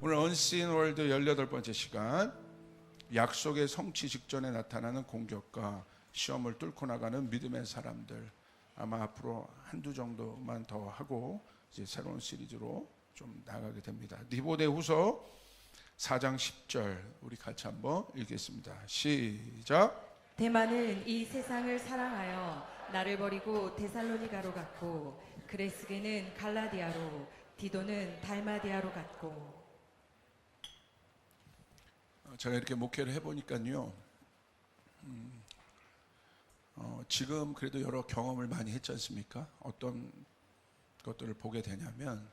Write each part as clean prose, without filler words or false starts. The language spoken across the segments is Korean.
오늘 언신 월드 18번째 시간, 약속의 성취 직전에 나타나는 공격과 시험을 뚫고 나가는 믿음의 사람들. 아마 앞으로 한두 정도만 더 하고 이제 새로운 시리즈로 좀 나가게 됩니다. 디모데후서 4장 10절 우리 같이 한번 읽겠습니다. 시작. 데마는 이 세상을 사랑하여 나를 버리고 데살로니가로 갔고, 그레스게는 갈라디아로, 디도는 달마디아로 갔고. 제가 이렇게 목회를 해보니까요, 지금 그래도 여러 경험을 많이 했지 않습니까? 어떤 것들을 보게 되냐면,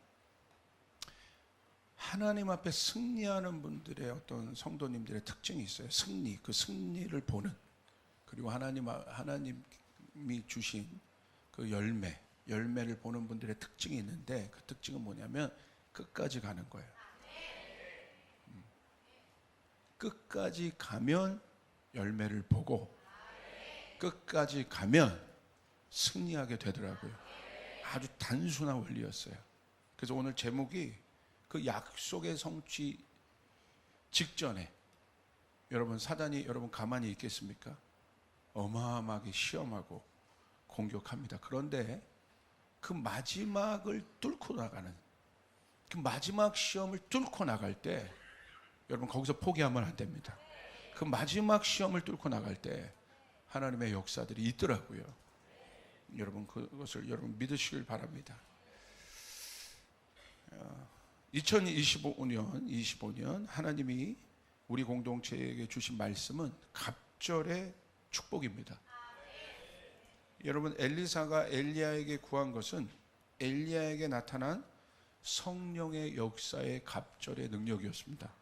하나님 앞에 승리하는 분들의 어떤 성도님들의 특징이 있어요. 그 승리를 보는, 그리고 하나님이 주신 그 열매를 보는 분들의 특징이 있는데, 그 특징은 뭐냐면 끝까지 가는 거예요. 끝까지 가면 열매를 보고 끝까지 가면 승리하게 되더라고요. 아주 단순한 원리였어요. 그래서 오늘 제목이 그 약속의 성취 직전에 사단이 여러분 가만히 있겠습니까? 어마어마하게 시험하고 공격합니다. 그런데 그 마지막을 뚫고 나가는, 그 마지막 시험을 뚫고 나갈 때 여러분 거기서 포기하면 안 됩니다. 그 마지막 시험을 뚫고 나갈 때 하나님의 역사들이 있더라고요. 여러분 그것을 여러분 믿으시길 바랍니다. 2025년 하나님이 우리 공동체에게 주신 말씀은 갑절의 축복입니다. 여러분 엘리사가 엘리야에게 구한 것은 엘리야에게 나타난 성령의 역사의 갑절의 능력이었습니다.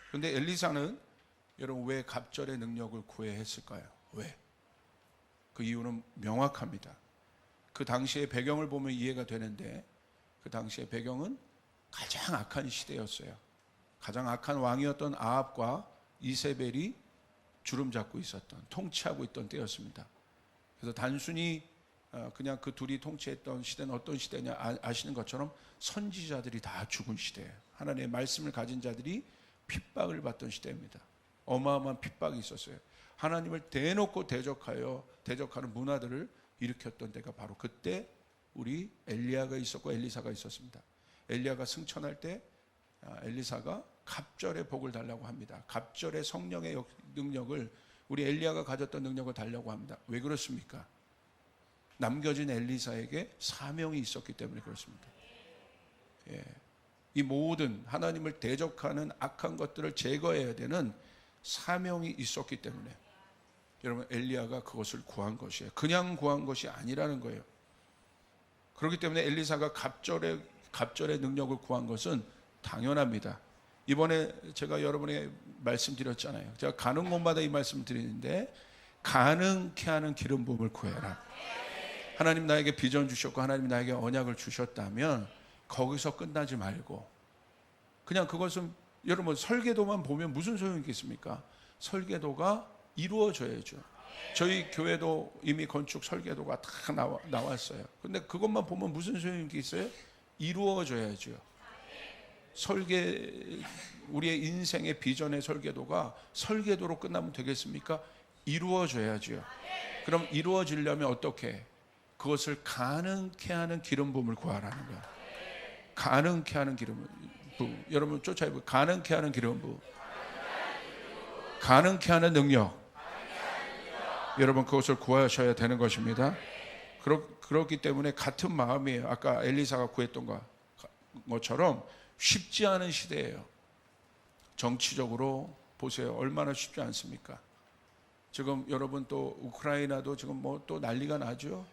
그런데 엘리사는 여러분 왜 갑절의 능력을 구해야 했을까요? 왜? 그 이유는 명확합니다. 그 당시의 배경을 보면 이해가 되는데, 그 당시의 배경은 가장 악한 시대였어요. 가장 악한 왕이었던 아합과 이세벨이 주름 잡고 있었던, 통치하고 있던 때였습니다. 그래서 단순히 그냥 그 둘이 통치했던 시대는 어떤 시대냐 아시는 것처럼 선지자들이 다 죽은 시대예요. 하나님의 말씀을 가진 자들이 핍박을 받던 시대입니다. 어마어마한 핍박이 있었어요. 하나님을 대놓고 대적하는 문화들을 일으켰던 때가 바로 그때 우리 엘리야가 있었고 엘리사가 있었습니다. 엘리야가 승천할 때 엘리사가 갑절의 복을 달라고 합니다. 갑절의 성령의 능력을, 우리 엘리야가 가졌던 능력을 달라고 합니다. 왜 그렇습니까? 남겨진 엘리사에게 사명이 있었기 때문에 그렇습니다. 예. 이 모든 하나님을 대적하는 악한 것들을 제거해야 되는 사명이 있었기 때문에 여러분 엘리야가 그것을 구한 것이에요. 그냥 구한 것이 아니라는 거예요. 그렇기 때문에 엘리사가 갑절의 능력을 구한 것은 당연합니다. 이번에 제가 여러분에게 말씀드렸잖아요. 제가 가는 곳마다 이 말씀을 드리는데, 가능케 하는 기름 부음을 구해라. 하나님 나에게 비전 주셨고 하나님 나에게 언약을 주셨다면 거기서 끝나지 말고, 그냥 그것은 여러분 설계도만 보면 무슨 소용이 있겠습니까? 설계도가 이루어져야죠. 저희 교회도 이미 건축 설계도가 다 나왔어요. 근데 그것만 보면 무슨 소용이 있겠어요? 이루어져야죠. 우리의 인생의 비전의 설계도가 설계도로 끝나면 되겠습니까? 이루어져야죠. 그럼 이루어지려면 어떻게? 그것을 가능케 하는 기름 부음을 구하라는 거야. 가능케 하는 기름 부음. 여러분 쫓아해보세요. 가능케 하는 기름 부음. 가능케 하는 능력. 여러분 그것을 구하셔야 되는 것입니다. 그렇기 때문에 같은 마음이에요. 아까 엘리사가 구했던 것처럼 쉽지 않은 시대예요. 정치적으로 보세요. 얼마나 쉽지 않습니까? 지금 여러분 또 우크라이나도 지금 뭐 또 난리가 나죠.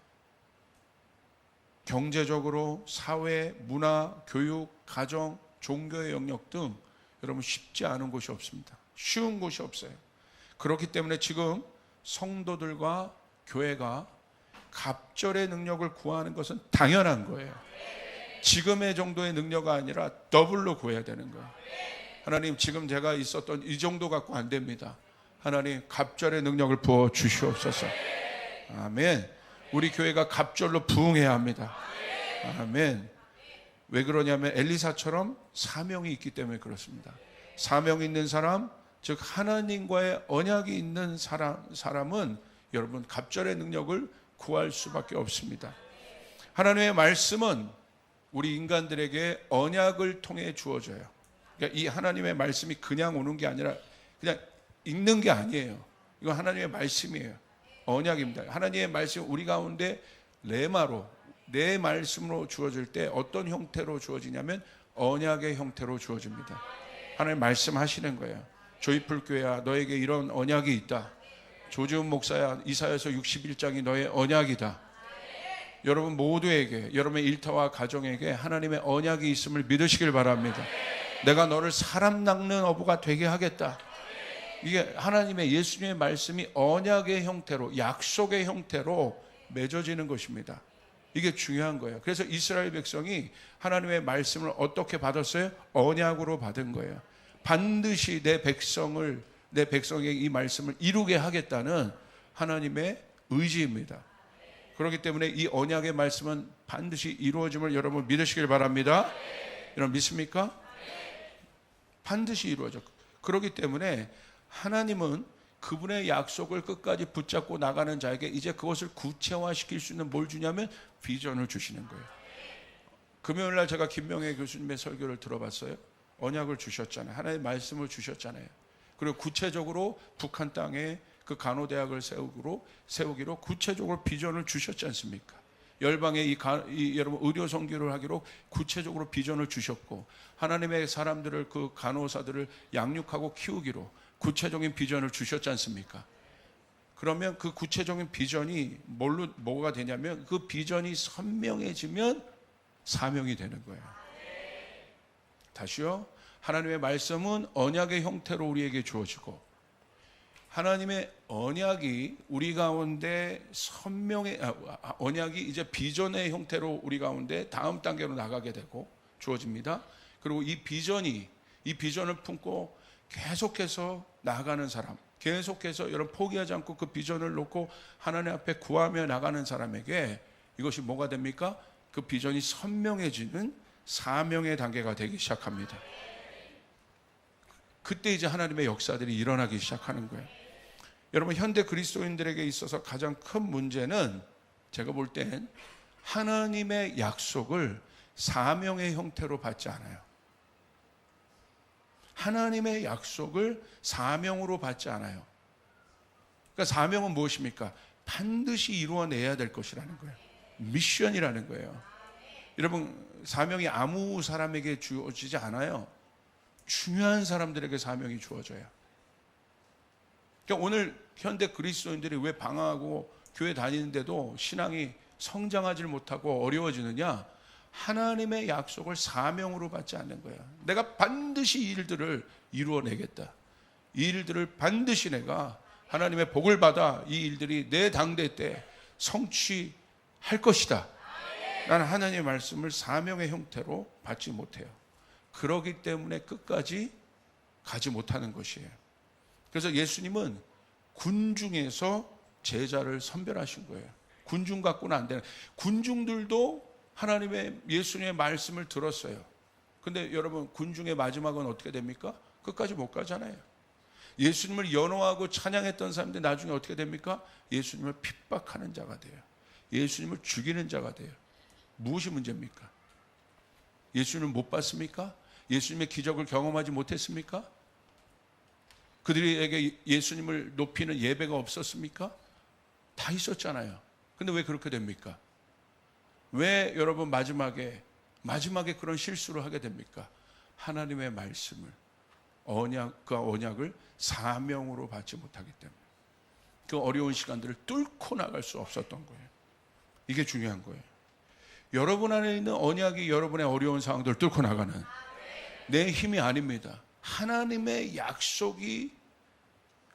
경제적으로 사회, 문화, 교육, 가정, 종교의 영역 등 여러분 쉽지 않은 곳이 없습니다. 쉬운 곳이 없어요. 그렇기 때문에 지금 성도들과 교회가 갑절의 능력을 구하는 것은 당연한 거예요. 지금의 정도의 능력이 아니라 더블로 구해야 되는 거예요. 하나님 지금 제가 있었던 이 정도 갖고 안 됩니다. 하나님 갑절의 능력을 부어 주시옵소서. 아멘. 우리 교회가 갑절로 부흥해야 합니다. 아멘. 왜 그러냐면 엘리사처럼 사명이 있기 때문에 그렇습니다. 사명이 있는 사람, 즉 하나님과의 언약이 있는 사람은 여러분 갑절의 능력을 구할 수밖에 없습니다. 하나님의 말씀은 우리 인간들에게 언약을 통해 주어져요. 그러니까 이 하나님의 말씀이 그냥 오는 게 아니라 그냥 읽는 게 아니에요. 이건 하나님의 말씀이에요. 언약입니다. 하나님의 말씀 우리 가운데 레마로, 내 말씀으로 주어질 때 어떤 형태로 주어지냐면 언약의 형태로 주어집니다. 하나님 말씀하시는 거예요. 조이풀 교회야, 너에게 이런 언약이 있다. 조지훈 목사야, 이사야서 61장이 너의 언약이다. 여러분 모두에게, 여러분의 일터와 가정에게 하나님의 언약이 있음을 믿으시길 바랍니다. 내가 너를 사람 낚는 어부가 되게 하겠다. 이게 하나님의 예수님의 말씀이 언약의 형태로, 약속의 형태로 맺어지는 것입니다. 이게 중요한 거예요. 그래서 이스라엘 백성이 하나님의 말씀을 어떻게 받았어요? 언약으로 받은 거예요. 반드시 내 백성에게 이 말씀을 이루게 하겠다는 하나님의 의지입니다. 그렇기 때문에 이 언약의 말씀은 반드시 이루어짐을 여러분 믿으시길 바랍니다. 여러분 믿습니까? 반드시 이루어져. 그렇기 때문에 하나님은 그분의 약속을 끝까지 붙잡고 나가는 자에게 이제 그것을 구체화시킬 수 있는 뭘 주냐면 비전을 주시는 거예요. 금요일날 제가 김명애 교수님의 설교를 들어봤어요. 언약을 주셨잖아요. 하나님의 말씀을 주셨잖아요. 그리고 구체적으로 북한 땅에 그 간호대학을 세우기로 구체적으로 비전을 주셨지 않습니까? 열방에 여러분 의료 선교를 하기로 구체적으로 비전을 주셨고, 하나님의 사람들을, 그 간호사들을 양육하고 키우기로 구체적인 비전을 주셨지 않습니까? 그러면 그 구체적인 비전이 뭐가 되냐면 그 비전이 선명해지면 사명이 되는 거예요. 다시요. 하나님의 말씀은 언약의 형태로 우리에게 주어지고, 하나님의 언약이 우리 가운데 언약이 이제 비전의 형태로 우리 가운데 다음 단계로 나가게 되고 주어집니다. 그리고 이 비전을 품고 계속해서 나아가는 사람, 계속해서 여러분 포기하지 않고 그 비전을 놓고 하나님 앞에 구하며 나가는 사람에게 이것이 뭐가 됩니까? 그 비전이 선명해지는 사명의 단계가 되기 시작합니다. 그때 이제 하나님의 역사들이 일어나기 시작하는 거예요. 여러분 현대 그리스도인들에게 있어서 가장 큰 문제는 제가 볼 땐 하나님의 약속을 사명의 형태로 받지 않아요. 하나님의 약속을 사명으로 받지 않아요. 그러니까 사명은 무엇입니까? 반드시 이루어내야 될 것이라는 거예요. 미션이라는 거예요. 여러분 사명이 아무 사람에게 주어지지 않아요. 중요한 사람들에게 사명이 주어져요. 그러니까 오늘 현대 그리스도인들이 왜 방황하고 교회 다니는데도 신앙이 성장하지 못하고 어려워지느냐? 하나님의 약속을 사명으로 받지 않는 거야. 내가 반드시 이 일들을 이루어내겠다. 이 일들을 반드시 내가 하나님의 복을 받아 이 일들이 내 당대 때 성취할 것이다. 나는 하나님의 말씀을 사명의 형태로 받지 못해요. 그러기 때문에 끝까지 가지 못하는 것이에요. 그래서 예수님은 군중에서 제자를 선별하신 거예요. 군중 갖고는 안 되는. 군중들도 하나님의 예수님의 말씀을 들었어요. 근데 여러분 군중의 마지막은 어떻게 됩니까? 끝까지 못 가잖아요. 예수님을 연호하고 찬양했던 사람들이 나중에 어떻게 됩니까? 예수님을 핍박하는 자가 돼요. 예수님을 죽이는 자가 돼요. 무엇이 문제입니까? 예수님을 못 봤습니까? 예수님의 기적을 경험하지 못했습니까? 그들에게 예수님을 높이는 예배가 없었습니까? 다 있었잖아요. 근데 왜 그렇게 됩니까? 왜 여러분 마지막에 그런 실수를 하게 됩니까? 하나님의 말씀을, 그 언약을 사명으로 받지 못하기 때문에 그 어려운 시간들을 뚫고 나갈 수 없었던 거예요. 이게 중요한 거예요. 여러분 안에 있는 언약이 여러분의 어려운 상황들을 뚫고 나가는 내 힘이 아닙니다. 하나님의 약속이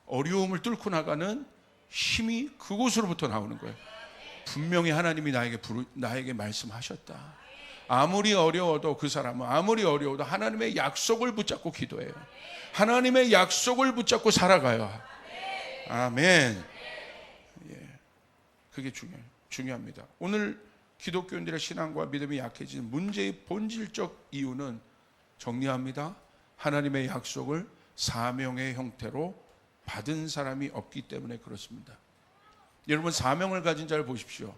어려움을 뚫고 나가는 힘이 그곳으로부터 나오는 거예요. 분명히 하나님이 나에게 말씀하셨다. 아무리 어려워도 그 사람은 아무리 어려워도 하나님의 약속을 붙잡고 기도해요. 하나님의 약속을 붙잡고 살아가요. 아멘. 예, 그게 중요합니다. 오늘 기독교인들의 신앙과 믿음이 약해지는 문제의 본질적 이유는 정리합니다. 하나님의 약속을 사명의 형태로 받은 사람이 없기 때문에 그렇습니다. 여러분, 사명을 가진 자를 보십시오.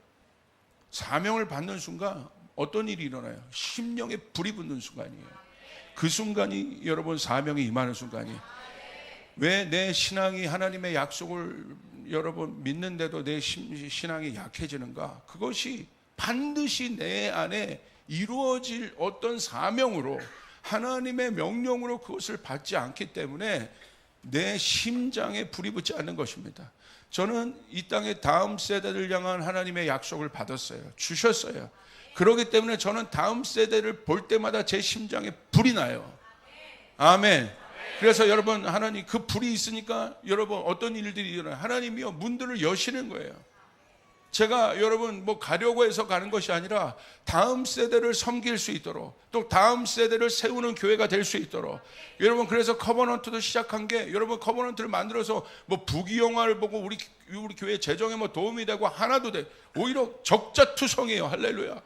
사명을 받는 순간 어떤 일이 일어나요? 심령에 불이 붙는 순간이에요. 그 순간이 여러분 사명이 임하는 순간이에요. 왜 내 신앙이 하나님의 약속을 여러분 믿는데도 내 신앙이 약해지는가? 그것이 반드시 내 안에 이루어질 어떤 사명으로, 하나님의 명령으로 그것을 받지 않기 때문에 내 심장에 불이 붙지 않는 것입니다. 저는 이 땅의 다음 세대를 향한 하나님의 약속을 받았어요. 주셨어요. 그렇기 때문에 저는 다음 세대를 볼 때마다 제 심장에 불이 나요. 아멘. 그래서 여러분, 하나님 그 불이 있으니까 여러분 어떤 일들이 일어나요? 하나님이요 문들을 여시는 거예요. 제가 여러분 뭐 가려고 해서 가는 것이 아니라 다음 세대를 섬길 수 있도록, 또 다음 세대를 세우는 교회가 될 수 있도록. 여러분, 그래서 커버넌트도 시작한 게, 여러분 커버넌트를 만들어서 뭐 부귀영화를 보고 우리 교회 재정에 뭐 도움이 되고 하나도 돼, 오히려 적자투성이에요. 할렐루야.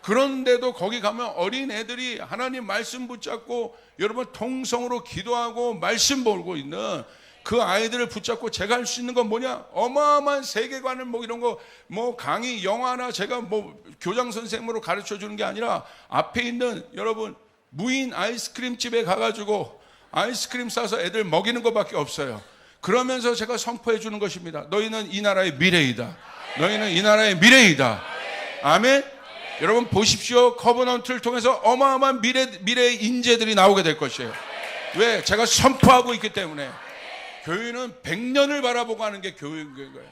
그런데도 거기 가면 어린 애들이 하나님 말씀 붙잡고 여러분 통성으로 기도하고 말씀 보고 있는 그 아이들을 붙잡고 제가 할 수 있는 건 뭐냐? 어마어마한 세계관을 뭐 이런 거 뭐 강의 영화나 제가 뭐 교장 선생님으로 가르쳐 주는 게 아니라 앞에 있는 여러분 무인 아이스크림 집에 가가지고 아이스크림 싸서 애들 먹이는 것밖에 없어요. 그러면서 제가 선포해 주는 것입니다. 너희는 이 나라의 미래이다. 너희는 이 나라의 미래이다. 아멘. 여러분 보십시오. 커버넌트를 통해서 어마어마한 미래의 인재들이 나오게 될 것이에요. 왜? 제가 선포하고 있기 때문에. 교회는 100년을 바라보고 하는 게 교육인 거예요.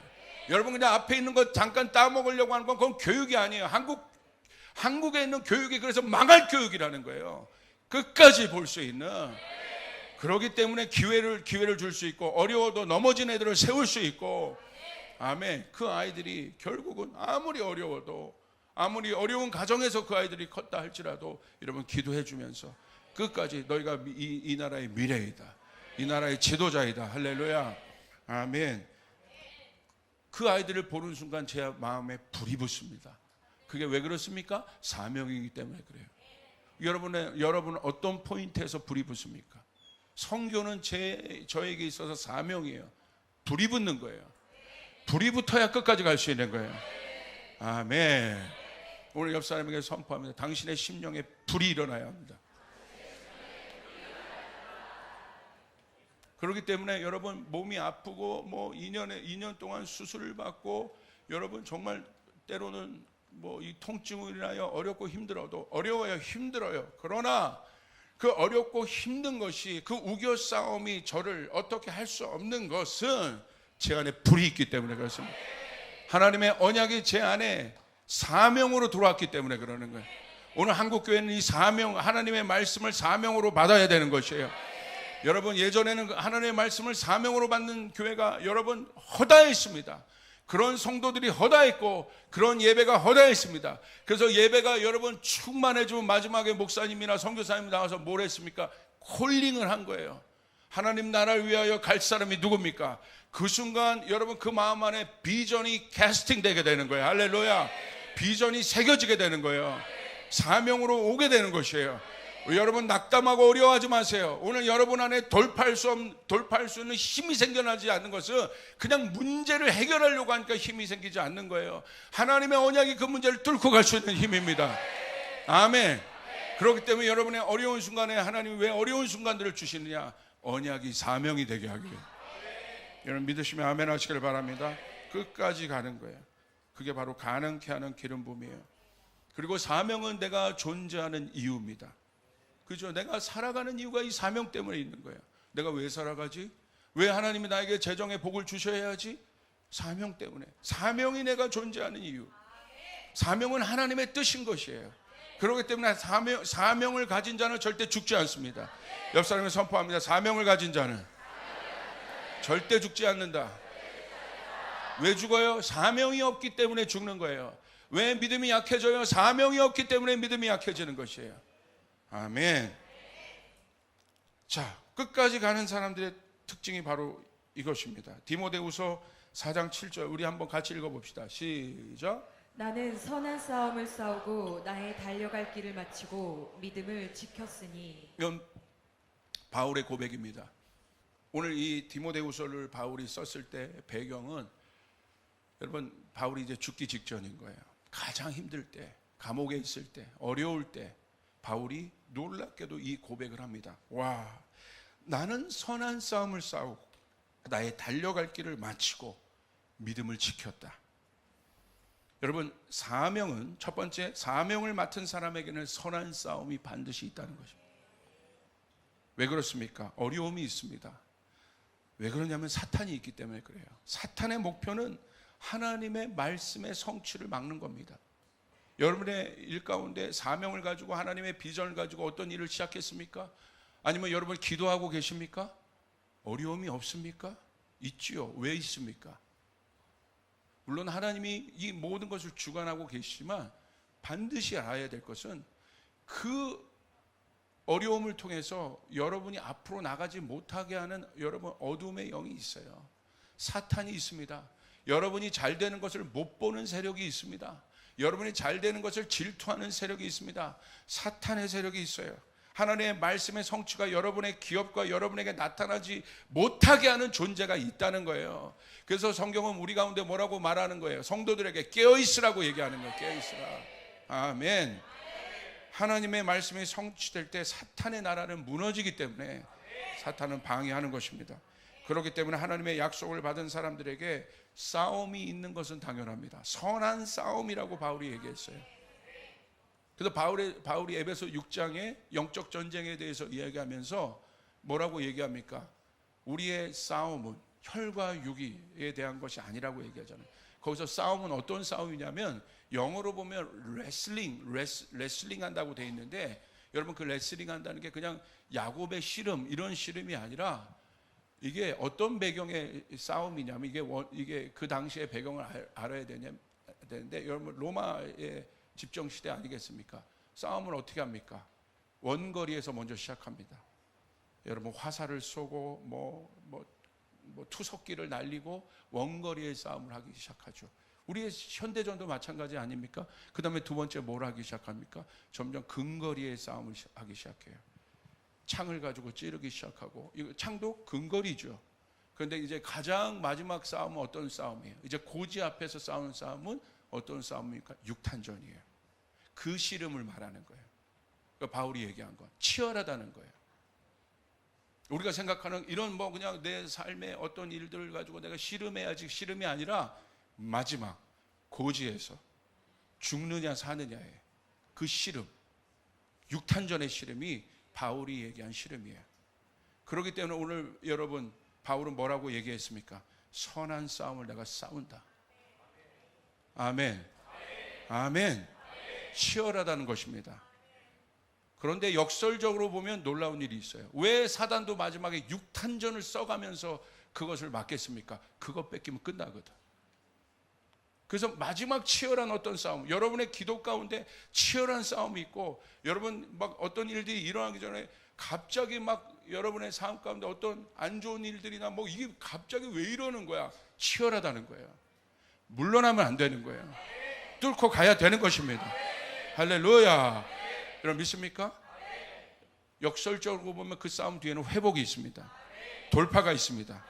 여러분 그냥 앞에 있는 거 잠깐 따먹으려고 하는 건 그건 교육이 아니에요. 한국에 있는 교육이 그래서 망할 교육이라는 거예요. 끝까지 볼 수 있는. 그렇기 때문에 기회를 줄 수 있고, 어려워도 넘어진 애들을 세울 수 있고. 아멘. 그 아이들이 결국은 아무리 어려운 가정에서 그 아이들이 컸다 할지라도 여러분 기도해 주면서 끝까지 너희가 이 나라의 미래이다. 이 나라의 지도자이다. 할렐루야. 아멘. 그 아이들을 보는 순간 제 마음에 불이 붙습니다. 그게 왜 그렇습니까? 사명이기 때문에 그래요. 여러분은 어떤 포인트에서 불이 붙습니까? 선교는 저에게 있어서 사명이에요. 불이 붙는 거예요. 불이 붙어야 끝까지 갈 수 있는 거예요. 아멘. 오늘 옆 사람에게 선포합니다. 당신의 심령에 불이 일어나야 합니다. 그렇기 때문에 여러분 몸이 아프고 뭐 2년 동안 수술을 받고 여러분 정말 때로는 뭐 이 통증으로 인하여 어렵고 힘들어도 힘들어요. 그러나 그 어렵고 힘든 것이, 그 우겨 싸움이 저를 어떻게 할 수 없는 것은 제 안에 불이 있기 때문에 그렇습니다. 하나님의 언약이 제 안에 사명으로 들어왔기 때문에 그러는 거예요. 오늘 한국교회는 이 사명, 하나님의 말씀을 사명으로 받아야 되는 것이에요. 여러분 예전에는 하나님의 말씀을 사명으로 받는 교회가 여러분 허다했습니다. 그런 성도들이 허다했고 그런 예배가 허다했습니다. 그래서 예배가 여러분 충만해지면 마지막에 목사님이나 선교사님이 나와서 뭘 했습니까? 콜링을 한 거예요. 하나님 나라를 위하여 갈 사람이 누굽니까? 그 순간 여러분 그 마음 안에 비전이 캐스팅 되게 되는 거예요. 할렐루야. 비전이 새겨지게 되는 거예요. 사명으로 오게 되는 것이에요. 여러분 낙담하고 어려워하지 마세요. 오늘 여러분 안에 돌파할 수 있는 힘이 생겨나지 않는 것은 그냥 문제를 해결하려고 하니까 힘이 생기지 않는 거예요. 하나님의 언약이 그 문제를 뚫고 갈 수 있는 힘입니다. 아멘. 그렇기 때문에 여러분의 어려운 순간에 하나님이 왜 어려운 순간들을 주시느냐? 언약이 사명이 되게 하기 위해. 여러분 믿으시면 아멘 하시길 바랍니다. 끝까지 가는 거예요. 그게 바로 가능케 하는 기름 부음이에요. 그리고 사명은 내가 존재하는 이유입니다. 그죠? 내가 살아가는 이유가 이 사명 때문에 있는 거예요. 내가 왜 살아가지? 왜 하나님이 나에게 재정의 복을 주셔야 하지? 사명 때문에. 사명이 내가 존재하는 이유. 사명은 하나님의 뜻인 것이에요. 그렇기 때문에 사명을 가진 자는 절대 죽지 않습니다. 옆 사람이 선포합니다. 사명을 가진 자는 절대 죽지 않는다. 왜 죽어요? 사명이 없기 때문에 죽는 거예요. 왜 믿음이 약해져요? 사명이 없기 때문에 믿음이 약해지는 것이에요. 아멘. 자, 끝까지 가는 사람들의 특징이 바로 이것입니다. 디모데후서 4장 7절 우리 한번 같이 읽어봅시다. 시작. 나는 선한 싸움을 싸우고 나의 달려갈 길을 마치고 믿음을 지켰으니. 이건 바울의 고백입니다. 오늘 이 디모데후서를 바울이 썼을 때 배경은 여러분 바울이 이제 죽기 직전인 거예요. 가장 힘들 때, 감옥에 있을 때, 어려울 때 바울이 놀랍게도 이 고백을 합니다. 와, 나는 선한 싸움을 싸우고 나의 달려갈 길을 마치고 믿음을 지켰다. 여러분 사명은 첫 번째 사명을 맡은 사람에게는 선한 싸움이 반드시 있다는 것입니다. 왜 그렇습니까? 어려움이 있습니다. 왜 그러냐면 사탄이 있기 때문에 그래요. 사탄의 목표는 하나님의 말씀의 성취를 막는 겁니다. 여러분의 일 가운데 사명을 가지고 하나님의 비전을 가지고 어떤 일을 시작했습니까? 아니면 여러분 기도하고 계십니까? 어려움이 없습니까? 있지요. 왜 있습니까? 물론 하나님이 이 모든 것을 주관하고 계시지만 반드시 알아야 될 것은 그 어려움을 통해서 여러분이 앞으로 나가지 못하게 하는 여러분 어둠의 영이 있어요. 사탄이 있습니다. 여러분이 잘 되는 것을 못 보는 세력이 있습니다. 여러분이 잘 되는 것을 질투하는 세력이 있습니다. 사탄의 세력이 있어요. 하나님의 말씀의 성취가 여러분의 기업과 여러분에게 나타나지 못하게 하는 존재가 있다는 거예요. 그래서 성경은 우리 가운데 뭐라고 말하는 거예요? 성도들에게 깨어있으라고 얘기하는 거예요. 깨어있으라. 아멘. 하나님의 말씀이 성취될 때 사탄의 나라는 무너지기 때문에 사탄은 방해하는 것입니다. 그렇기 때문에 하나님의 약속을 받은 사람들에게 싸움이 있는 것은 당연합니다. 선한 싸움이라고 바울이 얘기했어요. 그래서 바울이 에베소 6장에 영적 전쟁에 대해서 이야기하면서 뭐라고 얘기합니까? 우리의 싸움은 혈과 육에 대한 것이 아니라고 얘기하잖아요. 거기서 싸움은 어떤 싸움이냐면 영어로 보면 레슬링 한다고 돼 있는데 여러분 그 레슬링 한다는 게 그냥 야곱의 씨름 이런 씨름이 아니라 이게 어떤 배경의 싸움이냐면 이게 그 당시의 배경을 알아야 되는데 여러분 로마의 집정 시대 아니겠습니까? 싸움을 어떻게 합니까? 원거리에서 먼저 시작합니다. 여러분 화살을 쏘고 뭐 투석기를 날리고 원거리의 싸움을 하기 시작하죠. 우리의 현대전도 마찬가지 아닙니까? 그 다음에 두 번째 뭘 하기 시작합니까? 점점 근거리의 싸움을 하기 시작해요. 창을 가지고 찌르기 시작하고, 이거 창도 근거리죠. 그런데 이제 가장 마지막 싸움은 어떤 싸움이에요? 이제 고지 앞에서 싸우는 싸움은 어떤 싸움입니까? 육탄전이에요. 그 씨름을 말하는 거예요. 그러니까 바울이 얘기한 건 치열하다는 거예요. 우리가 생각하는 이런 그냥 내 삶의 어떤 일들을 가지고 내가 씨름해야지 씨름이 아니라 마지막 고지에서 죽느냐 사느냐의 그 씨름, 육탄전의 씨름이 바울이 얘기한 씨름이에요. 그렇기 때문에 오늘 여러분 바울은 뭐라고 얘기했습니까? 선한 싸움을 내가 싸운다. 아멘. 아멘. 치열하다는 것입니다. 그런데 역설적으로 보면 놀라운 일이 있어요. 왜 사단도 마지막에 육탄전을 써가면서 그것을 막겠습니까? 그것 뺏기면 끝나거든. 그래서 마지막 치열한 어떤 싸움, 여러분의 기도 가운데 치열한 싸움이 있고, 여러분 막 어떤 일들이 일어나기 전에 갑자기 막 여러분의 삶 가운데 어떤 안 좋은 일들이나 이게 갑자기 왜 이러는 거야? 치열하다는 거예요. 물러나면 안 되는 거예요. 뚫고 가야 되는 것입니다. 할렐루야. 여러분 믿습니까? 역설적으로 보면 그 싸움 뒤에는 회복이 있습니다. 돌파가 있습니다.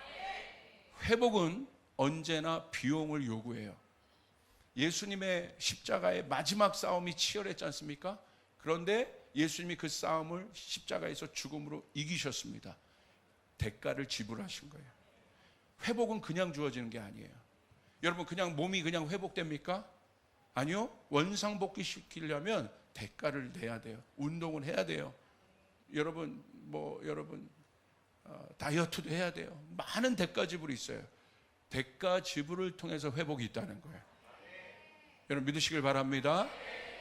회복은 언제나 비용을 요구해요. 예수님의 십자가의 마지막 싸움이 치열했지 않습니까? 그런데 예수님이 그 싸움을 십자가에서 죽음으로 이기셨습니다. 대가를 지불하신 거예요. 회복은 그냥 주어지는 게 아니에요. 여러분 그냥 몸이 그냥 회복됩니까? 아니요. 원상복귀 시키려면 대가를 내야 돼요. 운동을 해야 돼요. 여러분 다이어트도 해야 돼요. 많은 대가 지불이 있어요. 대가 지불을 통해서 회복이 있다는 거예요. 여러분 믿으시길 바랍니다.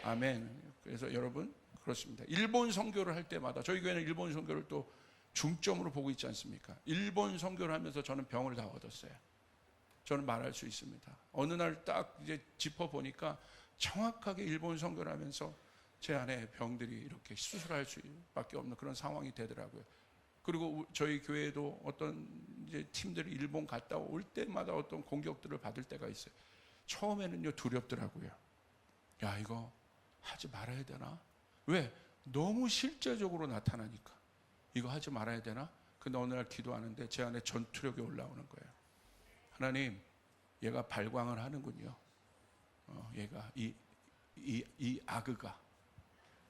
아멘. 그래서 여러분 그렇습니다. 일본 선교를 할 때마다 저희 교회는 일본 선교를 또 중점으로 보고 있지 않습니까? 일본 선교를 하면서 저는 병을 다 얻었어요. 저는 말할 수 있습니다. 어느 날 딱 이제 짚어 보니까 정확하게 일본 선교를 하면서 제 안에 병들이 이렇게 수술할 수밖에 없는 그런 상황이 되더라고요. 그리고 저희 교회도 어떤 이제 팀들이 일본 갔다 올 때마다 어떤 공격들을 받을 때가 있어요. 처음에는요 두렵더라고요. 야, 이거 하지 말아야 되나? 왜? 너무 실제적으로 나타나니까 이거 하지 말아야 되나? 근데 어느 날 기도하는데 제 안에 전투력이 올라오는 거예요. 하나님, 얘가 발광을 하는군요. 얘가 이 아그가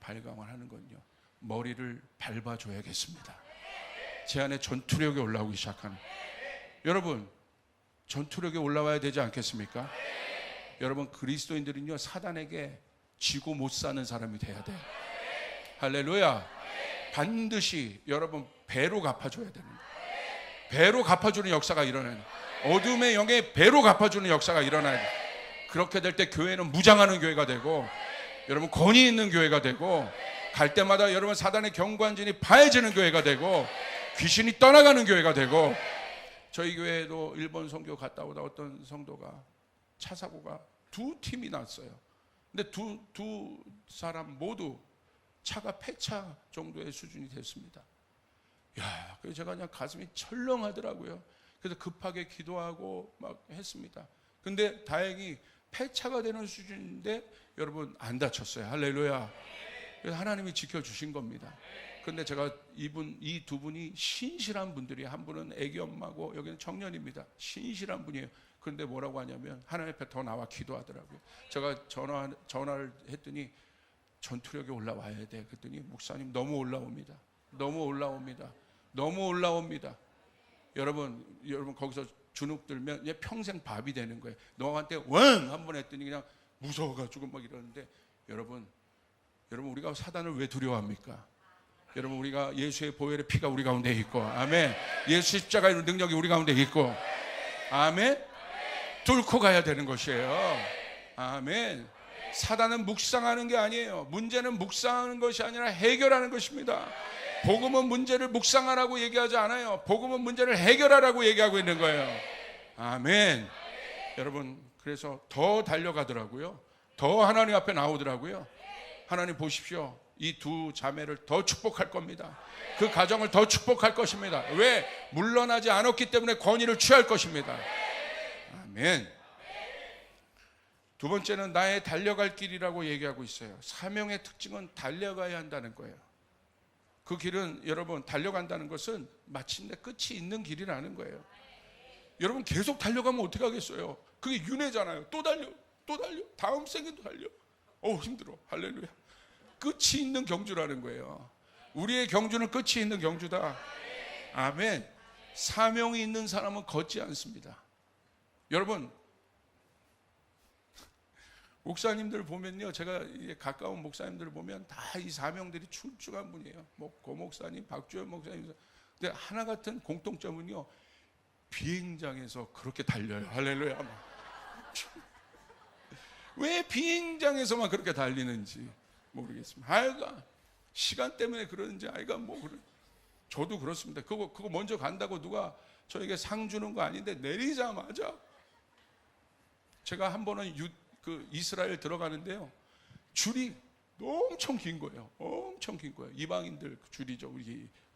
발광을 하는군요. 머리를 밟아줘야겠습니다. 제 안에 전투력이 올라오기 시작하는. 여러분, 전투력이 올라와야 되지 않겠습니까? 여러분, 그리스도인들은요 사단에게 지고 못 사는 사람이 돼야 돼요. 할렐루야. 반드시 여러분 배로 갚아줘야 되는 거예요. 배로 갚아주는 역사가 일어나요. 어둠의 영에 배로 갚아주는 역사가 일어나요. 그렇게 될 때 교회는 무장하는 교회가 되고, 여러분 권위 있는 교회가 되고, 갈 때마다 여러분 사단의 경관진이 파해지는 교회가 되고, 귀신이 떠나가는 교회가 되고. 저희 교회에도 일본 선교 갔다 오다 어떤 성도가 차 사고가 두 팀이 났어요. 근데 두 사람 모두 차가 폐차 정도의 수준이 됐습니다. 야, 그래서 제가 그냥 가슴이 철렁하더라고요. 그래서 급하게 기도하고 막 했습니다. 근데 다행히 폐차가 되는 수준인데 여러분 안 다쳤어요. 할렐루야. 그래서 하나님이 지켜주신 겁니다. 근데 제가 이 두 분이 신실한 분들이, 한 분은 애기 엄마고 여기는 청년입니다. 신실한 분이에요. 그런데 뭐라고 하냐면 하나님 앞에 더 나와 기도하더라고요. 제가 전화를 했더니 전투력이 올라와야 돼. 그랬더니 목사님 너무 올라옵니다. 너무 올라옵니다. 너무 올라옵니다. 여러분 거기서 주눅 들면 얘 평생 밥이 되는 거예요. 너한테 원 한 번 했더니 그냥 무서워가지고 막 이러는데, 여러분 우리가 사단을 왜 두려워합니까? 여러분, 우리가 예수의 보혈의 피가 우리 가운데 있고, 아멘. 예수 십자가의 능력이 우리 가운데 있고, 아멘. 뚫고 가야 되는 것이에요. 아멘. 사단은 묵상하는 게 아니에요. 문제는 묵상하는 것이 아니라 해결하는 것입니다. 복음은 문제를 묵상하라고 얘기하지 않아요. 복음은 문제를 해결하라고 얘기하고 있는 거예요. 아멘. 여러분, 그래서 더 달려가더라고요. 더 하나님 앞에 나오더라고요. 하나님 보십시오. 이 두 자매를 더 축복할 겁니다. 그 가정을 더 축복할 것입니다. 왜? 물러나지 않았기 때문에 권위를 취할 것입니다. 아멘. 두 번째는 나의 달려갈 길이라고 얘기하고 있어요. 사명의 특징은 달려가야 한다는 거예요. 그 길은 여러분, 달려간다는 것은 마침내 끝이 있는 길이라는 거예요. 여러분 계속 달려가면 어떻게 하겠어요? 그게 윤회잖아요. 또 달려, 다음 생에도 달려. 힘들어. 할렐루야. 끝이 있는 경주라는 거예요. 우리의 경주는 끝이 있는 경주다. 아멘. 사명이 있는 사람은 걷지 않습니다. 여러분, 목사님들 보면요, 제가 가까운 목사님들 보면 다 이 사명들이 출중한 분이에요. 뭐 고 목사님, 박주현 목사님. 근데 하나 같은 공통점은요, 비행장에서 그렇게 달려요. 할렐루야. 왜 비행장에서만 그렇게 달리는지 모르겠습니다. 하여간 시간 때문에 그러는지 저도 그렇습니다. 그거 먼저 간다고 누가 저에게 상 주는 거 아닌데 내리자마자, 제가 한 번은 이스라엘 들어가는데요, 줄이 엄청 긴 거예요. 엄청 긴 거예요. 이방인들 줄이죠.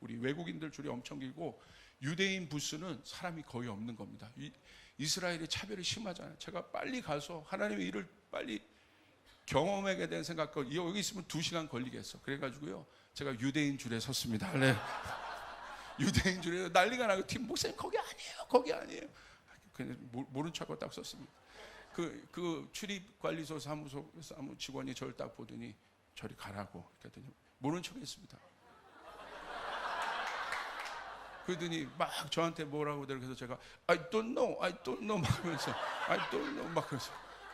우리 외국인들 줄이 엄청 길고, 유대인 부스는 사람이 거의 없는 겁니다. 이스라엘이 차별이 심하잖아요. 제가 빨리 가서 하나님의 일을 빨리 경험하게 된 생각과, 여기 있으면 2시간 걸리겠어. 그래가지고요, 제가 유대인 줄에 섰습니다. 네. 유대인 줄에 난리가 나고, 팀 목사님 거기 아니에요. 그냥 모른 척하고 딱 섰습니다. 그 출입관리소 사무 직원이 저를 딱 보더니 저리 가라고 그랬더니 모른 척했습니다. 그러더니 막 저한테 뭐라고 그래서 제가 I don't know 막 하면서 I don't know 막 그래서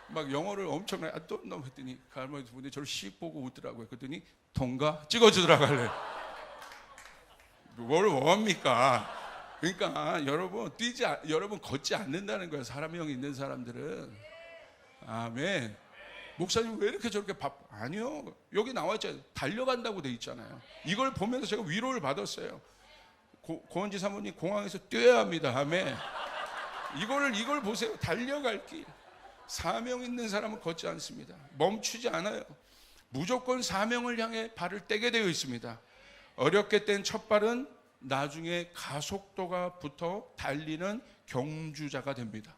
막 영어를 엄청나게 I don't know 했더니 그 할머니 두 분이 저를 씩 보고 웃더라고요. 그랬더니 통과 찍어주더라고요. 뭘 원합니까? 그러니까 여러분 걷지 않는다는 거예요. 사람형 있는 사람들은. 아멘. 목사님 왜 이렇게 저렇게 아니요. 여기 나와있잖아요. 달려간다고 돼 있잖아요. 이걸 보면서 제가 위로를 받았어요. 고은지 사모님, 공항에서 뛰어야 합니다. 아멘. 이걸 보세요. 달려갈 길. 사명 있는 사람은 걷지 않습니다. 멈추지 않아요. 무조건 사명을 향해 발을 떼게 되어 있습니다. 어렵게 뗀 첫 발은 나중에 가속도가 붙어 달리는 경주자가 됩니다.